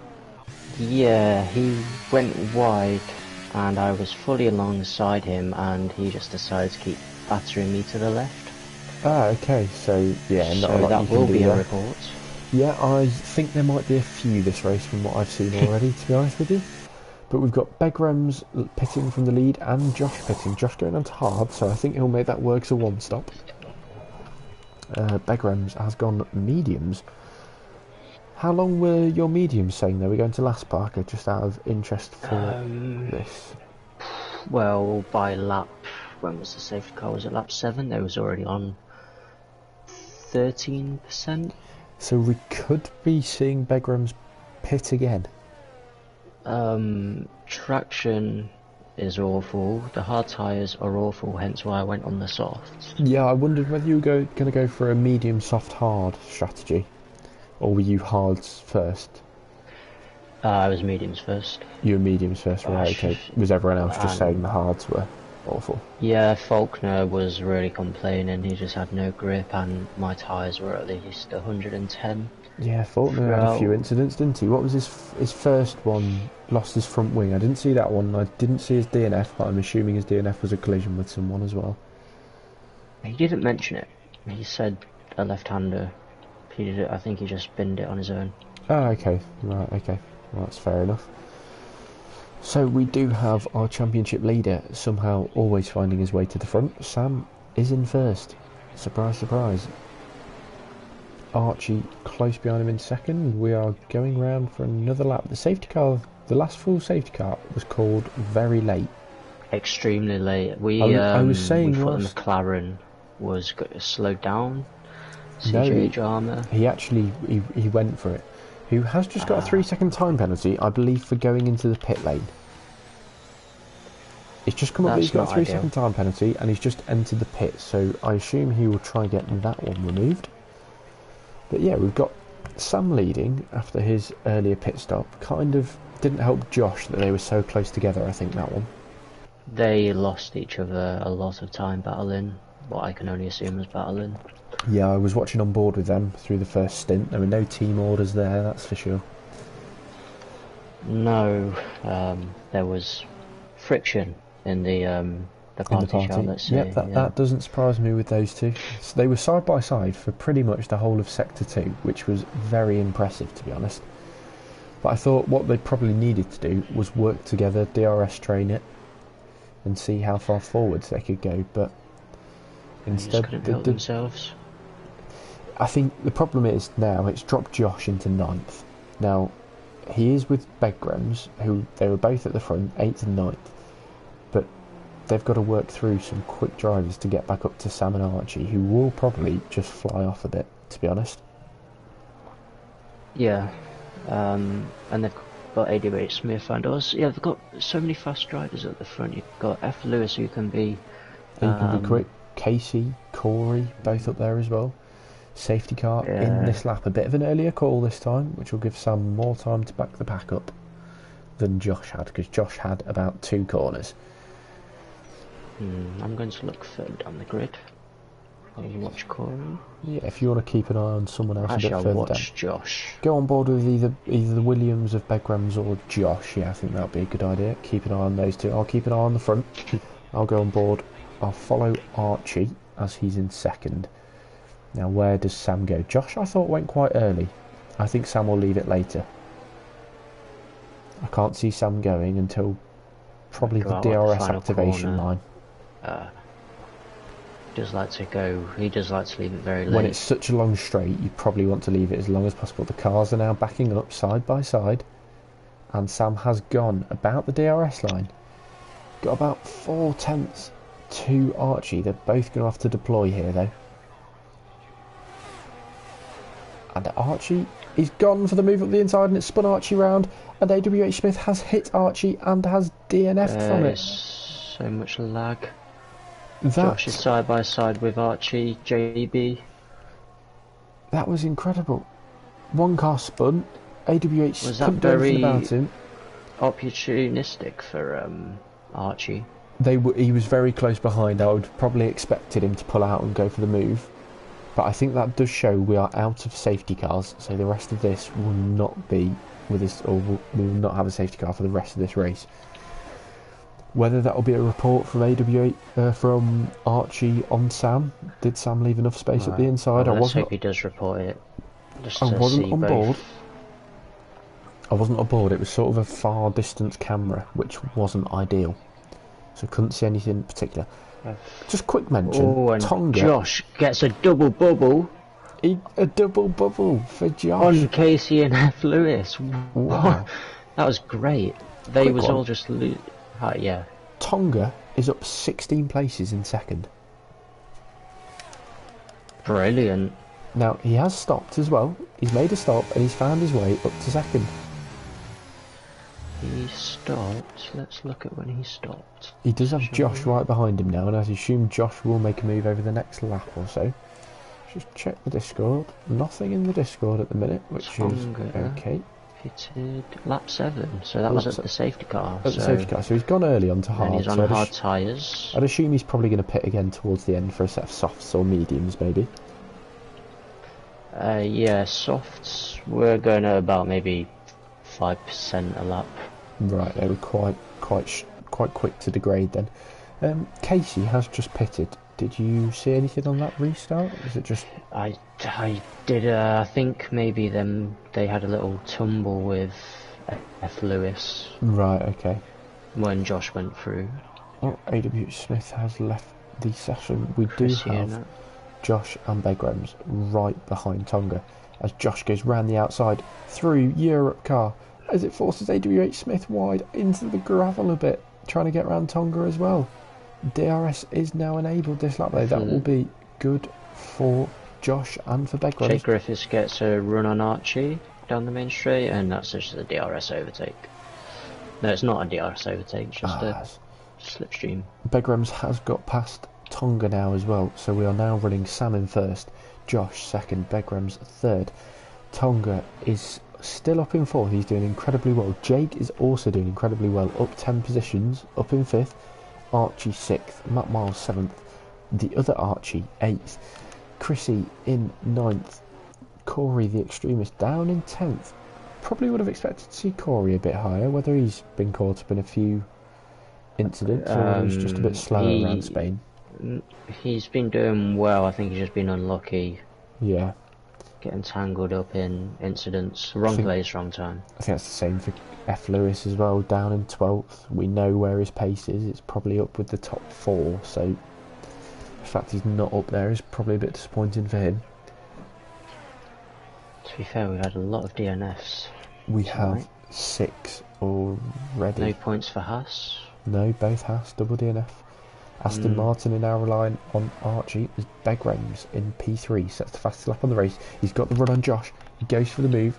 Yeah, he went wide and I was fully alongside him and he just decided to keep battering me to the left.
Ah, okay. So, yeah, not a lot
that
you can
will
do
be
there.
a report.
Yeah, I think there might be a few this race from what I've seen already, to be honest with you. But we've got Begrams pitting from the lead and Josh pitting. Josh going on to hard, so I think he'll make that work as a one-stop. Begrams has gone mediums. How long were your mediums saying they were going to last, Parker, just out of interest for this?
Well, by lap, when was the safety car? Was it lap 7? They was already on 13%.
So we could be seeing Begrams pit again.
Traction is awful. The hard tyres are awful, hence why I went on the softs.
Yeah, I wondered whether you were going to go for a medium, soft, hard strategy. Or were you hards first?
I was mediums first.
You were mediums first, right? Okay. Was everyone else just saying the hards were? Awful.
Yeah, Faulkner was really complaining. He just had no grip, and my tyres were at least 110
Yeah, Faulkner had a few
throughout.
incidents, didn't he? What was his first one? Lost his front wing. I didn't see that one. I didn't see his DNF, but I'm assuming his DNF was a collision with someone as well.
He didn't mention it. He said a left-hander. He did it. I think he just binned it on his own.
Oh, okay. Right, okay. Well, that's fair enough. So we do have our championship leader somehow always finding his way to the front. Sam is in first. Surprise, surprise. Archie close behind him in second. We are going round for another lap. The safety car, the last full safety car, was called very late.
Extremely late. We
I was saying
we thought the
last...
McLaren was slowed down.
No,
CJ Jarmer.
he actually he went for it. Who has just got a 3-second time penalty, I believe, for going into the pit lane. It's just come up that he's got a 3-second time penalty and he's just entered the pit, so I assume he will try and get that one removed. But yeah, we've got Sam leading after his earlier pit stop. Kind of didn't help Josh that they were so close together, I think, that one.
They lost each other a lot of time battling, what I can only assume was battling.
Yeah, I was watching on board with them through the first stint. There were no team orders there, that's for sure.
No, there was friction in the party. Shall, let's say.
Yep, that doesn't surprise me with those two. So they were side by side for pretty much the whole of Sector 2, which was very impressive, to be honest. But I thought what they probably needed to do was work together, DRS train it, and see how far forwards they could go. But instead,
they couldn't help themselves.
I think the problem is now it's dropped Josh into 9th. Now, he is with Begrams, who they were both at the front, 8th and 9th. But they've got to work through some quick drivers to get back up to Sam and Archie, who will probably just fly off a bit, to be honest.
Yeah, and they've got AWH Smith and us. Yeah, they've got so many fast drivers at the front. You've got F. Lewis, who can be...
He can be quick. Casey, Corey, both up there as well. Safety car in this lap. A bit of an earlier call this time, which will give Sam more time to back the pack up than Josh had, because Josh had about 2 corners.
I'm going to look further down the grid. I'll watch Corey.
Yeah, if you want to keep an eye on someone else
Actually,
a bit
I'll
further
watch
down.
Josh.
Go on board with either the Williams of Begrams or Josh. Yeah, I think that would be a good idea. Keep an eye on those two. I'll keep an eye on the front. I'll go on board. I'll follow Archie as he's in second. Now, where does Sam go? Josh, I thought, went quite early. I think Sam will leave it later. I can't see Sam going until probably the DRS activation line.
He does like to leave it very late.
When it's such a long straight, you probably want to leave it as long as possible. The cars are now backing up side by side, and Sam has gone about the DRS line. Got about 4 tenths to Archie. They're both going to have to deploy here, though. And Archie is gone for the move up the inside, and it's spun Archie round, and AWH Smith has hit Archie and has DNF'd from it.
So much lag. Josh is side by side with Archie, JB.
That was incredible. One car spun, AWH
was that
couldn't do anything about him.
Opportunistic for Archie.
He was very close behind. I would probably expected him to pull out and go for the move. But I think that does show we are out of safety cars, so the rest of this will not be with us, or we will not have a safety car for the rest of this race. Whether that will be a report from from Archie on Sam. Did Sam leave enough space at the inside?
Well, let's hope he does report it.
I wasn't on board. I wasn't on board. It was sort of a far distance camera, which wasn't ideal, so couldn't see anything in particular. Just quick mention,
and
Tonga.
Josh gets a double bubble.
A double bubble for Josh.
On Casey and F. Lewis.
Wow.
That was great. They was all just... yeah.
Tonga is up 16 places in second.
Brilliant.
Now, he has stopped as well. He's made a stop and he's found his way up to second.
He stopped. Let's look at when he stopped.
He does have Josh right behind him now, and I assume Josh will make a move over the next lap or so. Just check the Discord. Nothing in the Discord at the minute, which is okay.
Pitted lap 7, so that was at the safety car.
At the safety car, so he's gone early onto hard.
And he's on
so
hard tyres.
I'd assume he's probably going to pit again towards the end for a set of softs or mediums, maybe.
Yeah, softs were going at about maybe 5% a lap.
Right, they were quite quick to degrade then. Casey has just pitted. Did you see anything on that restart? Was it just...
I did, I think maybe they had a little tumble with F. Lewis.
Right, okay.
When Josh went through.
Oh, AW Smith has left the session. We do have Josh and Begrams right behind Tonga as Josh goes round the outside through Europe car as it forces AWH Smith wide into the gravel a bit, trying to get round Tonga as well. DRS is now enabled this lap though. That will be good for Josh and for Begrams.
Jake Griffiths gets a run on Archie down the main straight, and that's just a DRS overtake. No, it's not a DRS overtake, it's just a slipstream.
Begrams has got past Tonga now as well, so we are now running Sam in first, Josh second, Begrams third. Tonga is still up in fourth, he's doing incredibly well. Jake is also doing incredibly well, up 10 positions, up in fifth. Archie 6th, Matt Miles 7th, the other Archie 8th, Chrissy in 9th, Corey the Extremist down in 10th. Probably would have expected to see Corey a bit higher, whether he's been caught up in a few incidents or he's just a bit slower around Spain.
He's been doing well, I think he's just been unlucky.
Yeah.
Getting tangled up in incidents. Wrong place, wrong time. I
think that's the same for F. Lewis as well, down in 12th. We know where his pace is. It's probably up with the top 4, so the fact he's not up there is probably a bit disappointing for him.
To be fair, we had a lot of DNFs.
We have 6 already.
No points for Haas?
No, both Haas, double DNF. Aston Martin are now relying on Archie as Begrams in P3 sets the fastest lap on the race. He's got the run on Josh, he goes for the move,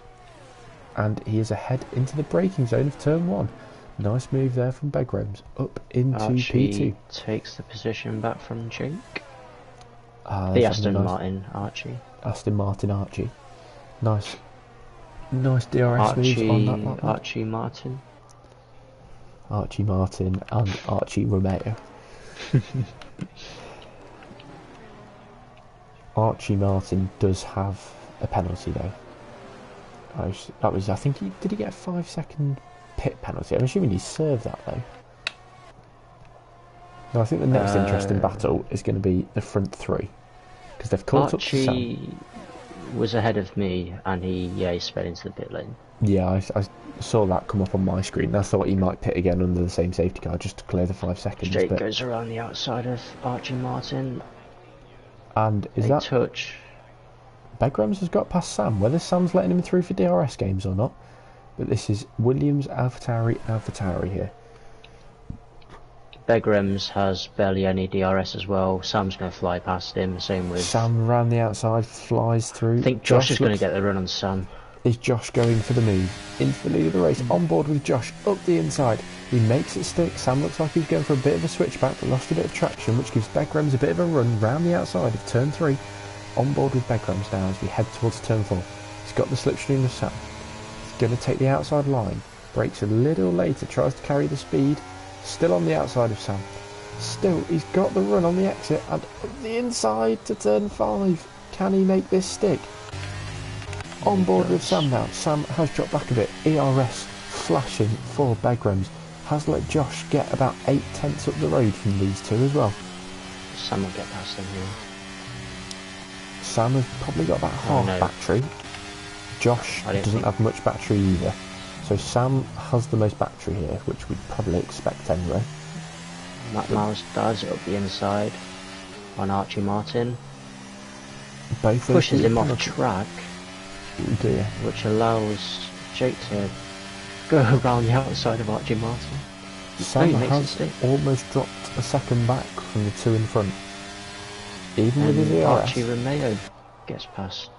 and he is ahead into the braking zone of turn 1. Nice move there from Begrams, up into
Archie
P2.
Takes the position back from Jake. The Aston Martin Archie.
Aston Martin Archie. Nice DRS moves on that lap.
Archie Martin.
Archie Martin and Archie Romeo. Archie Martin does have a penalty though. That was I think did he get a 5-second pit penalty? I'm assuming he served that though. No, I think the next interesting battle is going to be the front 3 because they've caught up to Sam.
Archie was ahead of me and he sped into the pit lane.
Yeah, I saw that come up on my screen. I thought he might pit again under the same safety car just to clear the 5 seconds.
Jake goes around the outside of Archie Martin.
And is that
touch?
Begrams has got past Sam. Whether Sam's letting him through for DRS games or not, but this is Williams, AlphaTauri here.
Begrams has barely any DRS as well. Sam's going to fly past him. Same with
Sam around the outside, flies through.
I think Josh is going to get the run on Sam.
Is Josh going for the move? Into the lead of the race, on board with Josh, up the inside. He makes it stick. Sam looks like he's going for a bit of a switchback, but lost a bit of traction, which gives Begrams a bit of a run round the outside of turn 3. On board with Begrams now as we head towards turn 4. He's got the slipstream of Sam. He's going to take the outside line. Brakes a little later, tries to carry the speed. Still on the outside of Sam. Still, he's got the run on the exit and up the inside to turn 5. Can he make this stick? On board with Sam now. Sam has dropped back a bit. ERS flashing for Begrams. Has let Josh get about 8/10 up the road from these two as well.
Sam will get past them here.
Sam has probably got about half battery. Josh doesn't have much battery either. So Sam has the most battery here, which we'd probably expect anyway.
Matt Miles does it up the inside on Archie Martin.
Both
pushes him off track.
Dear.
Which allows Jake to go around the outside of Archie Martin.
Sam has almost dropped a second back from the 2 in front. Even with his ERS.
Archie Romeo gets past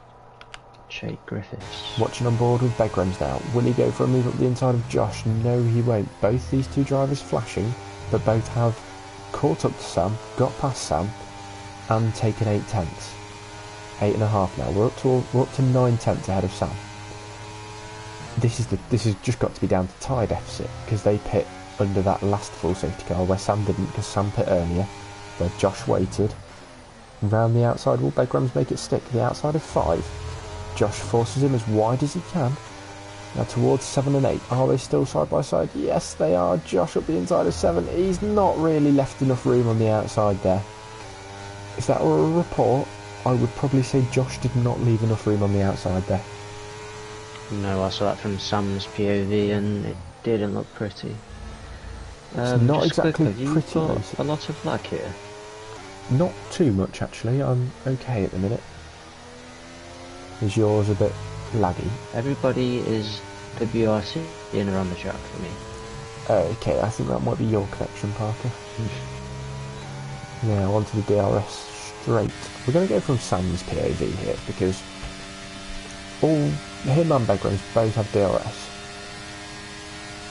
Jake Griffiths.
Watching on board with Begrams now. Will he go for a move up the inside of Josh? No, he won't. Both these two drivers flashing, but both have caught up to Sam, got past Sam, and taken 8/10. 8.5 now. We're up to 9/10 ahead of Sam. this is just got to be down to tyre deficit, because they pit under that last full safety car where Sam didn't, because Sam pit earlier, where Josh waited. Round the outside, will Begrams make it stick? The outside of 5. Josh forces him as wide as he can. Now towards 7 and 8. Are they still side by side? Yes, they are. Josh up the inside of 7. He's not really left enough room on the outside there. If that were a report, I would probably say Josh did not leave enough room on the outside there.
No, I saw that from Sam's POV and it didn't look pretty.
It's not exactly
quick, have
pretty.
you got a lot of lag here?
Not too much actually. I'm okay at the minute. Is yours a bit laggy?
Everybody is WRC in around the track for me.
Okay, I think that might be your connection, Parker. Yeah, onto the DRS straight. We're going to go from Sam's POV here, because all him and Begrams both have DRS.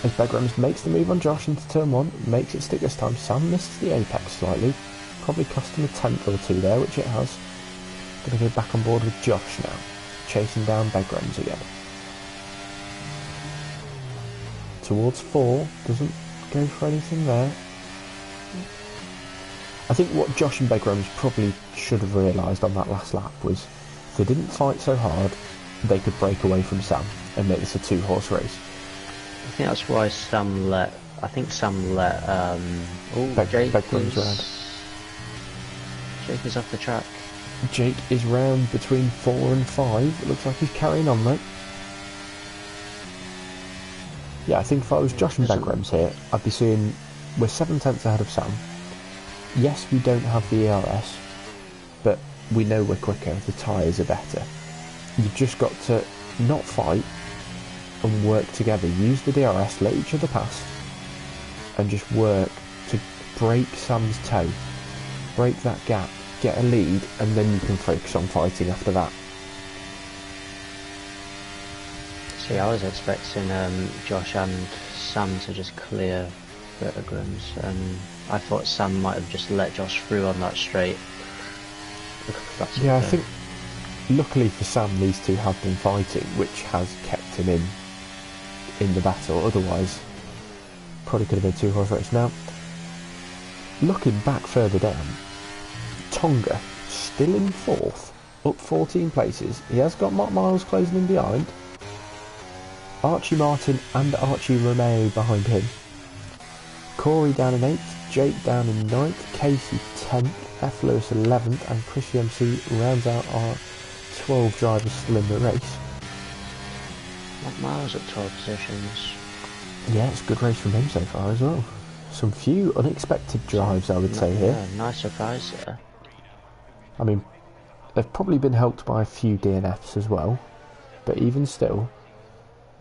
As Begrams makes the move on Josh into turn 1, makes it stick this time. Sam misses the apex slightly, probably cost him a tenth or two there, which it has. Going to go back on board with Josh now, chasing down Begrams again. Towards 4, doesn't go for anything there. I think what Josh and Begrams probably should have realised on that last lap was if they didn't fight so hard, they could break away from Sam and make this a 2-horse race.
I think that's why Sam let
Begrams round.
Jake is off the track.
Jake is round between 4 and 5. It looks like he's carrying on though. Yeah, I think if I was Josh and Begrams here, I'd be seeing we're 7 tenths ahead of Sam. Yes, we don't have the ERS, but we know we're quicker, the tyres are better. You've just got to not fight and work together. Use the DRS, let each other pass, and just work to break Sam's toe, break that gap, get a lead, and then you can focus on fighting after that.
See, I was expecting Josh and Sam to just clear Begrams, and I thought Sam might have just let Josh through on that straight.
Yeah, I think luckily for Sam these two have been fighting, which has kept him in the battle. Otherwise probably could have been a 2-horse race. Now looking back further down, Tonga still in 4th, up 14 places. He has got Mark Miles closing in behind, Archie Martin and Archie Romeo behind him. Corey down in 8th, Jake down in 9th, Casey 10th, F. Lewis 11th, and Chris MC rounds out our 12 drivers still in the race.
Mark Miles at 12 positions.
Yeah, it's a good race from him so far as well. Some few unexpected drives, I would say here.
Yeah, nice surprise there.
I mean, they've probably been helped by a few DNFs as well, but even still,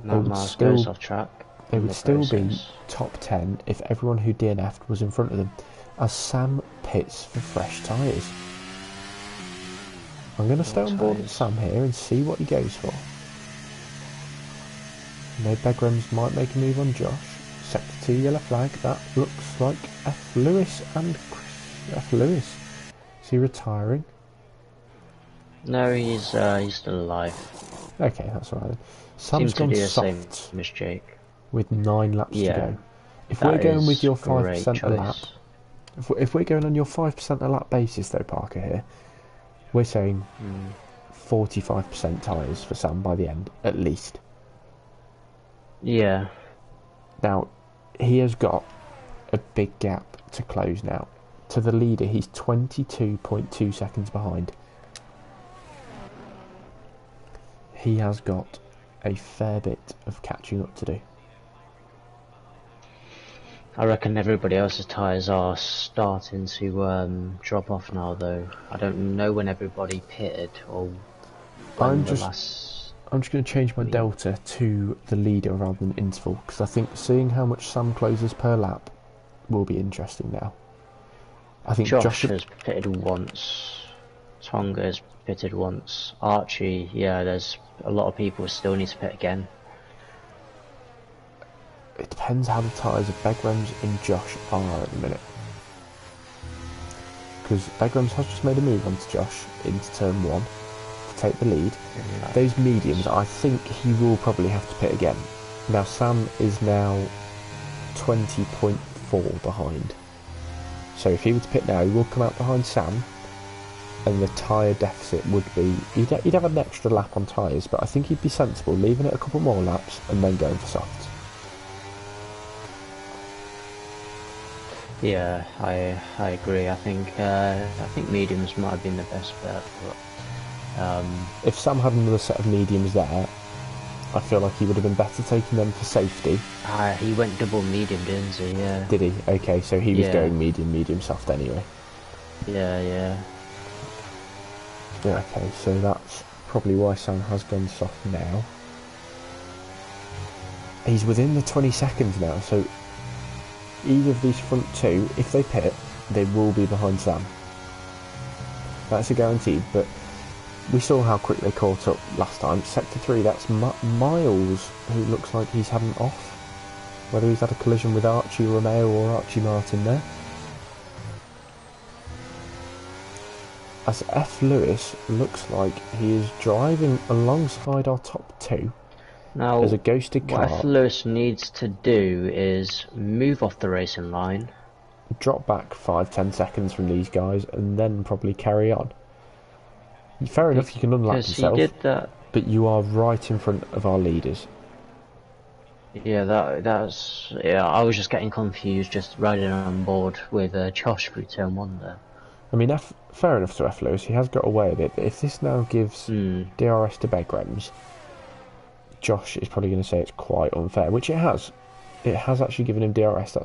Mark Miles goes off track.
They would still be top 10 if everyone who DNF'd was in front of them, as Sam pits for fresh tyres. I'm going to stay on board with Sam here and see what he goes for. No, Begrams might make a move on Josh. Sector 2 yellow flag, that looks like F. Lewis and Chris. F. Lewis. Is he retiring?
No, he's still alive.
Okay, that's alright then. Sam's gone soft
Miss Jake.
with 9 laps to go. If
we're
going with your 5% a lap, if we're going on your 5% a lap basis though, Parker, here, we're saying 45% tyres for Sam by the end, at least.
Yeah.
Now, he has got a big gap to close now. To the leader, he's 22.2 seconds behind. He has got a fair bit of catching up to do.
I reckon everybody else's tyres are starting to drop off now though. I don't know when everybody pitted or when
I'm just going to change my delta to the leader rather than interval, because I think seeing how much Sam closes per lap will be interesting now. I think
Josh has pitted once, Tonga has pitted once, Archie, yeah, there's a lot of people who still need to pit again.
It depends how the tyres of Begrams and Josh are at the minute. Because Begrams has just made a move onto Josh into turn 1. The take the lead.
Yeah.
Those mediums, I think he will probably have to pit again. Now Sam is now 20.4 behind. So if he were to pit now, he will come out behind Sam, and the tyre deficit would be... He'd have an extra lap on tyres, but I think he'd be sensible, leaving it a couple more laps and then going for softs.
Yeah, I agree. I think mediums might have been the best bet, but
if Sam had another set of mediums there, I feel like he would have been better taking them for safety.
he went double medium, didn't he? Yeah.
Did he? Okay, so he was going medium soft anyway.
Yeah.
Yeah, okay, so that's probably why Sam has gone soft now. He's within the 20 seconds now, so either of these front two, if they pit, they will be behind Sam. That's a guaranteed, but we saw how quick they caught up last time. Sector 3, that's Miles, who looks like he's had an off. Whether he's had a collision with Archie Romeo or Archie Martin there. As F. Lewis looks like he is driving alongside our top two.
Now,
there's a ghosted car.
What F. Lewis needs to do is move off the racing line,
drop back 5-10 seconds from these guys, and then probably carry on. Fair enough, you can unlap yourself,
he did that.
But you are right in front of our leaders.
Yeah, that's... Yeah, I was just getting confused, just riding on board with Josh through turn 1 there.
I mean, fair enough to F. Lewis, he has got away a bit, but if this now gives DRS to Begrems, Josh is probably going to say it's quite unfair, which it has. It has actually given him DRS.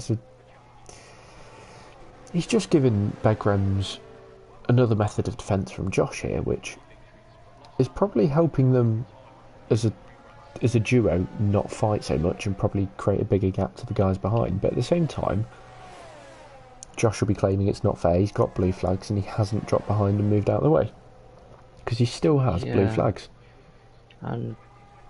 He's just given Begrems another method of defence from Josh here, which is probably helping them as a duo not fight so much and probably create a bigger gap to the guys behind. But at the same time, Josh will be claiming it's not fair. He's got blue flags and he hasn't dropped behind and moved out of the way because he still has blue flags.
And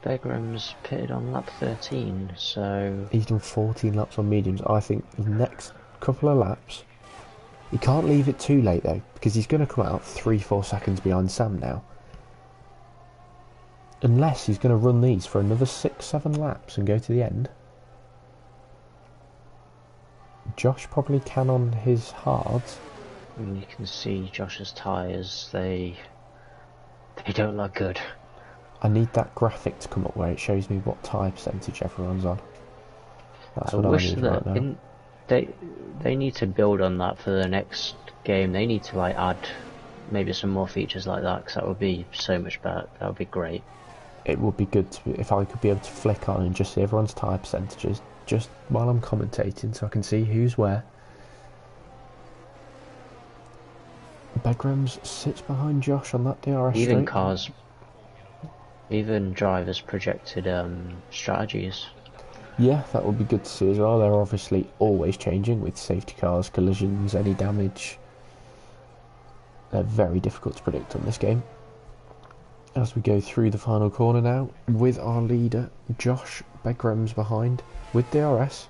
Begram's pitted on lap 13, so...
He's done 14 laps on mediums. I think the next couple of laps... He can't leave it too late, though, because he's going to come out 3-4 seconds behind Sam now. Unless he's going to run these for another 6-7 laps and go to the end. Josh probably can on his hards.
And you can see Josh's tyres, they don't look good.
I need that graphic to come up where it shows me what tyre percentage everyone's on. That's what I need right now.
They need to build on that for the next game. They need to add maybe some more features like that, because that would be so much better. That would be great.
It would be good if I could be able to flick on and just see everyone's tyre percentages just while I'm commentating, so I can see who's where. Begrems sits behind Josh on that DRS straight.
Even drivers projected strategies.
Yeah, that would be good to see as well. They're obviously always changing with safety cars, collisions, any damage. They're very difficult to predict on this game. As we go through the final corner now, with our leader, Josh Begrems behind, with DRS.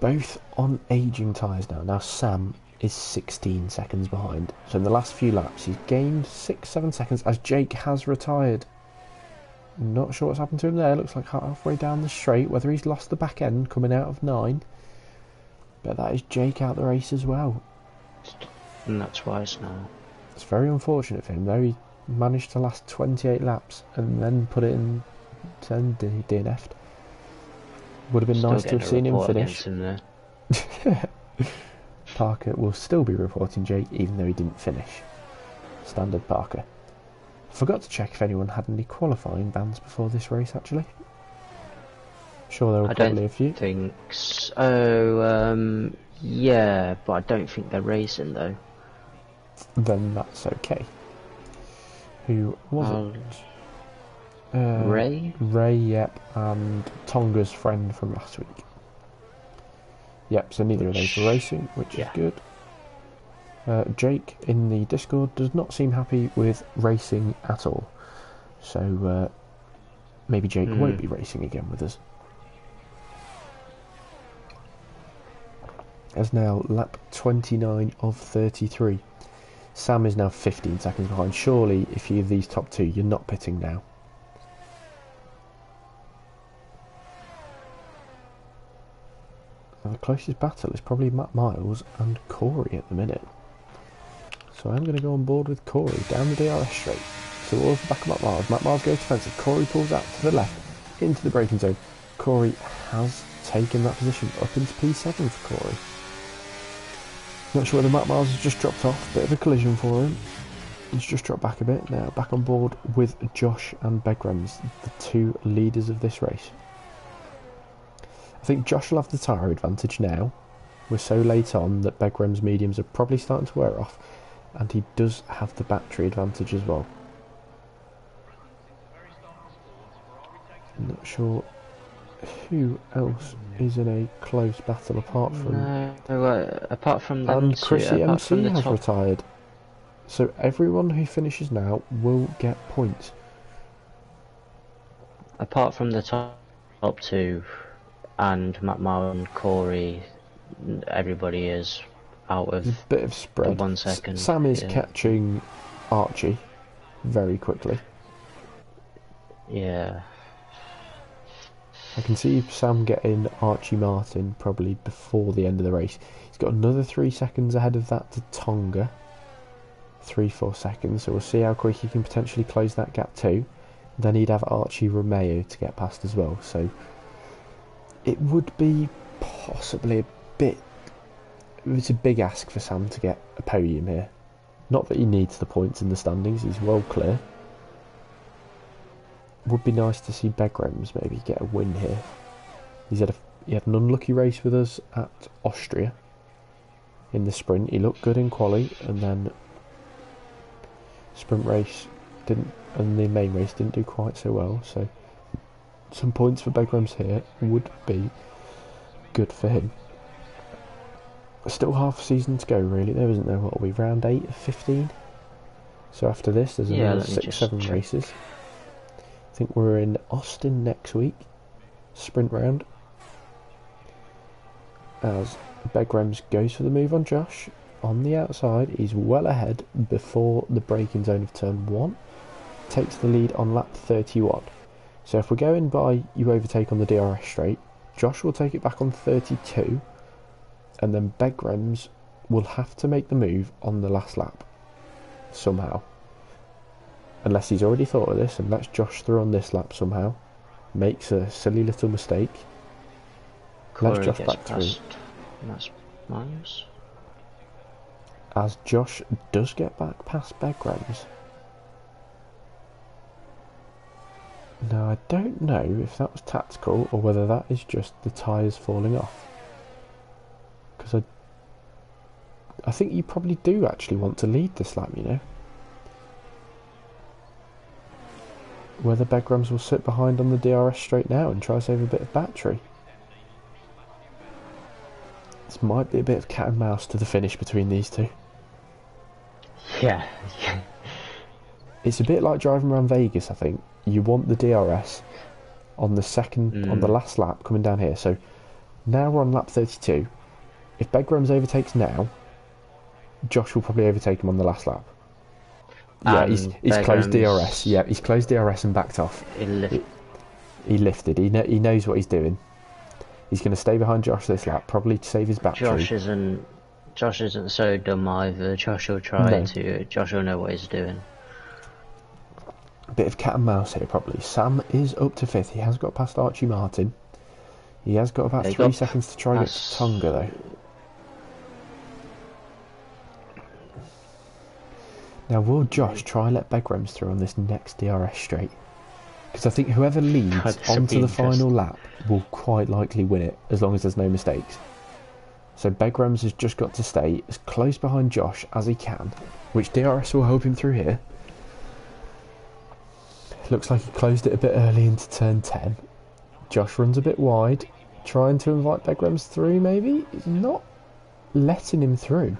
Both on ageing tyres now. Now Sam is 16 seconds behind. So in the last few laps, he's gained 6-7 seconds as Jake has retired. Not sure what's happened to him there. Looks like halfway down the straight, whether he's lost the back end coming out of 9. But that is Jake out the race as well.
And that's twice now.
It's very unfortunate for him though. He managed to last 28 laps and then put it in 10 DNF'd. Would have been nice to have seen him finish. Parker will still be reporting Jake even though he didn't finish. Standard Parker. Forgot to check if anyone had any qualifying bans before this race, actually. Sure, there were probably a few.
Think so. Yeah, but I don't think they're racing though.
Then that's okay. Who was it?
Ray?
Ray, yep, and Tonga's friend from last week. Yep, so neither of those were racing, which is good. Jake in the Discord does not seem happy with racing at all. So maybe Jake won't be racing again with us. As now lap 29 of 33. Sam is now 15 seconds behind. Surely, if you're these top two, you're not pitting now. Now, the closest battle is probably Matt Miles and Corey at the minute. So I'm going to go on board with Corey down the DRS straight. Towards the back of Matt Miles. Matt Miles goes defensive. Corey pulls out to the left into the braking zone. Corey has taken that position up into P7 for Corey. Not sure whether Matt Miles has just dropped off. Bit of a collision for him. He's just dropped back a bit. Now back on board with Josh and Begrams, the two leaders of this race. I think Josh will have the tyre advantage now. We're so late on that Begram's mediums are probably starting to wear off. And he does have the battery advantage as well. I'm not sure who else is in a close battle apart from...
apart from them
and
two,
Chrissy
apart
MC
from the
has
top,
retired. So everyone who finishes now will get points.
apart from the top two, and Matt Mao and Corey, everybody is out of
There's a bit of spread.
1 second.
Sam is
yeah.
catching Archie very quickly.
Yeah.
I can see Sam getting Archie Martin probably before the end of the race. He's got another 3 seconds ahead of that to Tonga. 3-4 seconds, so we'll see how quick he can potentially close that gap too. Then he'd have Archie Romeo to get past as well, so it would be possibly a bit... It's a big ask for Sam to get a podium here. Not that he needs the points in the standings, he's well clear. Would be nice to see Begrams maybe get a win here. He had an unlucky race with us at Austria in the sprint. He looked good in quali, and then sprint race didn't, and the main race didn't do quite so well. So some points for Begrams here would be good for him. Still half a season to go, really. There isn't there. What are we, round 8 of 15? So after this, there's another 6-7 races. I think we're in Austin next week, sprint round, as Begrams goes for the move on Josh. On the outside, he's well ahead before the braking zone of turn 1, takes the lead on lap 31. So if we're going by you overtake on the DRS straight, Josh will take it back on 32, and then Begrams will have to make the move on the last lap, somehow. Unless he's already thought of this and lets Josh through on this lap somehow. Makes a silly little mistake.
Corey
Lets Josh
gets
back through.
past Matt Miles.
As Josh does get back past Begrams. Now I don't know if that was tactical or whether that is just the tyres falling off. Because I think you probably do actually want to lead this lap, you know. Whether Begrams will sit behind on the DRS straight now and try to save a bit of battery. This might be a bit of cat and mouse to the finish between these two.
Yeah.
It's a bit like driving around Vegas, I think. You want the DRS on the on the last lap coming down here. So now we're on lap 32. If Begrams overtakes now, Josh will probably overtake him on the last lap. Yeah, he's closed DRS. Yeah, he's closed DRS and backed off. He lifted. He knows what he's doing. He's going to stay behind Josh this lap, probably to save his battery.
Josh isn't so dumb either. Josh will try to. Josh will know what he's doing.
A bit of cat and mouse here, probably. Sam is up to 5th. He has got past Archie Martin. He has got about 3 seconds to try and get to Tonga, though. Now, will Josh try and let Begrams through on this next DRS straight? Because I think whoever leads onto the final lap will quite likely win it, as long as there's no mistakes. So Begrams has just got to stay as close behind Josh as he can, which DRS will help him through here. Looks like he closed it a bit early into turn 10. Josh runs a bit wide, trying to invite Begrams through, maybe? He's not letting him through.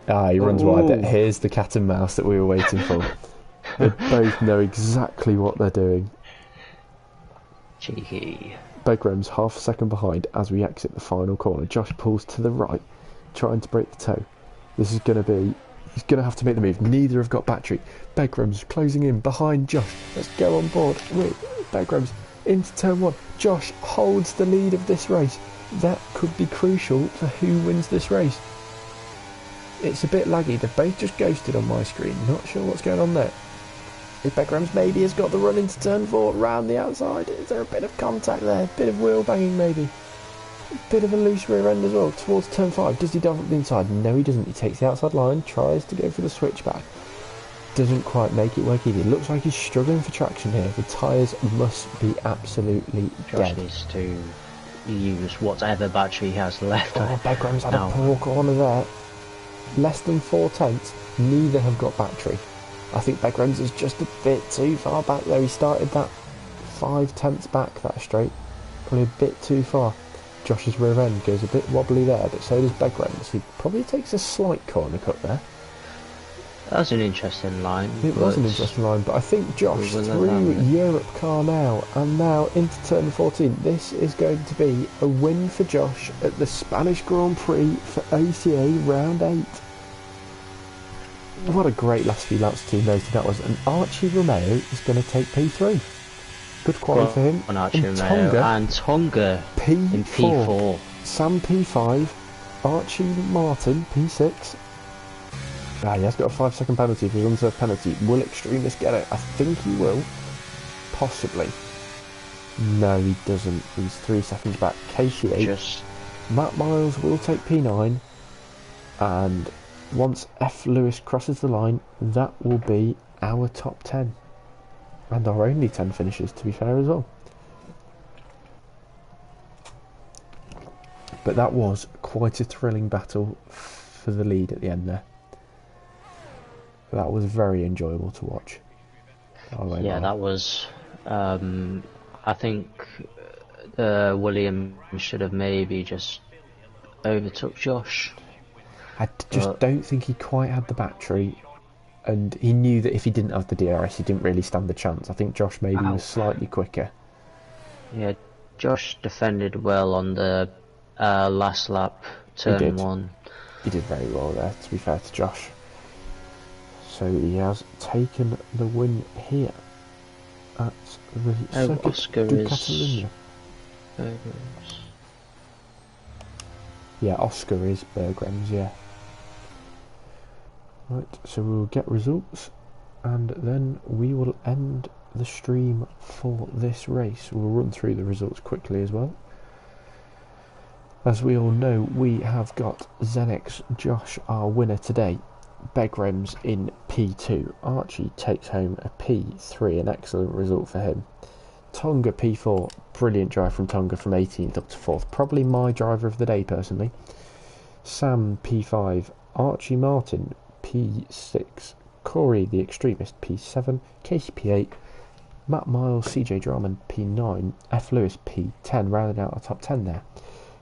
Ah, he runs wide there. Here's the cat and mouse that we were waiting for. They both know exactly what they're doing.
Cheeky.
Begrams half a second behind as we exit the final corner. Josh pulls to the right, trying to break the toe. This is going to be... He's going to have to make the move. Neither have got battery. Begram's closing in behind Josh. Let's go on board with Begram's into turn 1. Josh holds the lead of this race. That could be crucial for who wins this race. It's a bit laggy. They've both just ghosted on my screen. Not sure what's going on there. If Begram's maybe has got the run into turn 4 round the outside. Is there a bit of contact there? Bit of wheel banging maybe. Bit of a loose rear end as well towards turn 5. Does he dive up the inside? No, he doesn't. He takes the outside line, tries to go for the switchback. Doesn't quite make it work either. Looks like he's struggling for traction here. The tyres must be absolutely
Josh
dead.
needs to use whatever battery he has left.
Oh, Begram's had a poor corner there. Less than 4 tenths. Neither have got battery. I think Begram's is just a bit too far back there. He started that 5 tenths back that straight. Probably a bit too far. Josh's rear end goes a bit wobbly there, but so does Begram's. He probably takes a slight corner cut there.
That was an interesting line.
It was an interesting line, but I think Josh through Europe car now, and now into turn 14. This is going to be a win for Josh at the Spanish Grand Prix for OTA round 8. What a great last few laps team noted that was. And Archie Romeo is going to take P3. Good quality for him.
And Archie Romeo and Tonga in P4.
Sam P5. Archie Martin P6. Ah, he has got a 5-second penalty for his unserved penalty. Will Extremist get it? I think he will. Possibly. No, he doesn't. He's 3 seconds back. KC8. Matt Miles will take P9. And once F. Lewis crosses the line, that will be our top 10. And our only 10 finishes, to be fair, as well. But that was quite a thrilling battle for the lead at the end there. That was very enjoyable to watch.
Yeah, that was... I think William should have maybe just overtook Josh.
I just don't think he quite had the battery, and he knew that if he didn't have the DRS, he didn't really stand a chance. I think Josh maybe was slightly quicker.
Yeah, Josh defended well on the last lap, turn 1.
He did very well there, to be fair to Josh. So he has taken the win here at the Circuit du Catalunya. Yeah, Oscar is Bergram's, yeah. Right, so we'll get results and then we will end the stream for this race. We'll run through the results quickly as well. As we all know, we have got Zenix Josh, our winner today. Begram's in P2. Archie takes home a P3, an excellent result for him. Tonga P4, brilliant drive from Tonga from 18th up to 4th. Probably my driver of the day personally. Sam P5, Archie Martin P6, Corey the Extremist P7, Casey P8, Matt Miles, CJ Drummond P9, F Lewis P10, rounding out our top 10 there.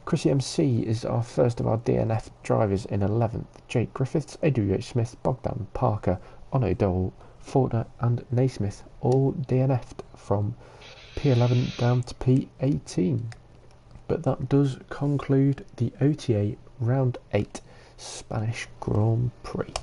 Chrissy MC is our first of our DNF drivers in 11th. Jake Griffiths, AWH Smith, Bogdan Parker, Ono Dole, Fortner and Naismith all DNF'd from P11 down to P18. But that does conclude the OTA Round 8 Spanish Grand Prix.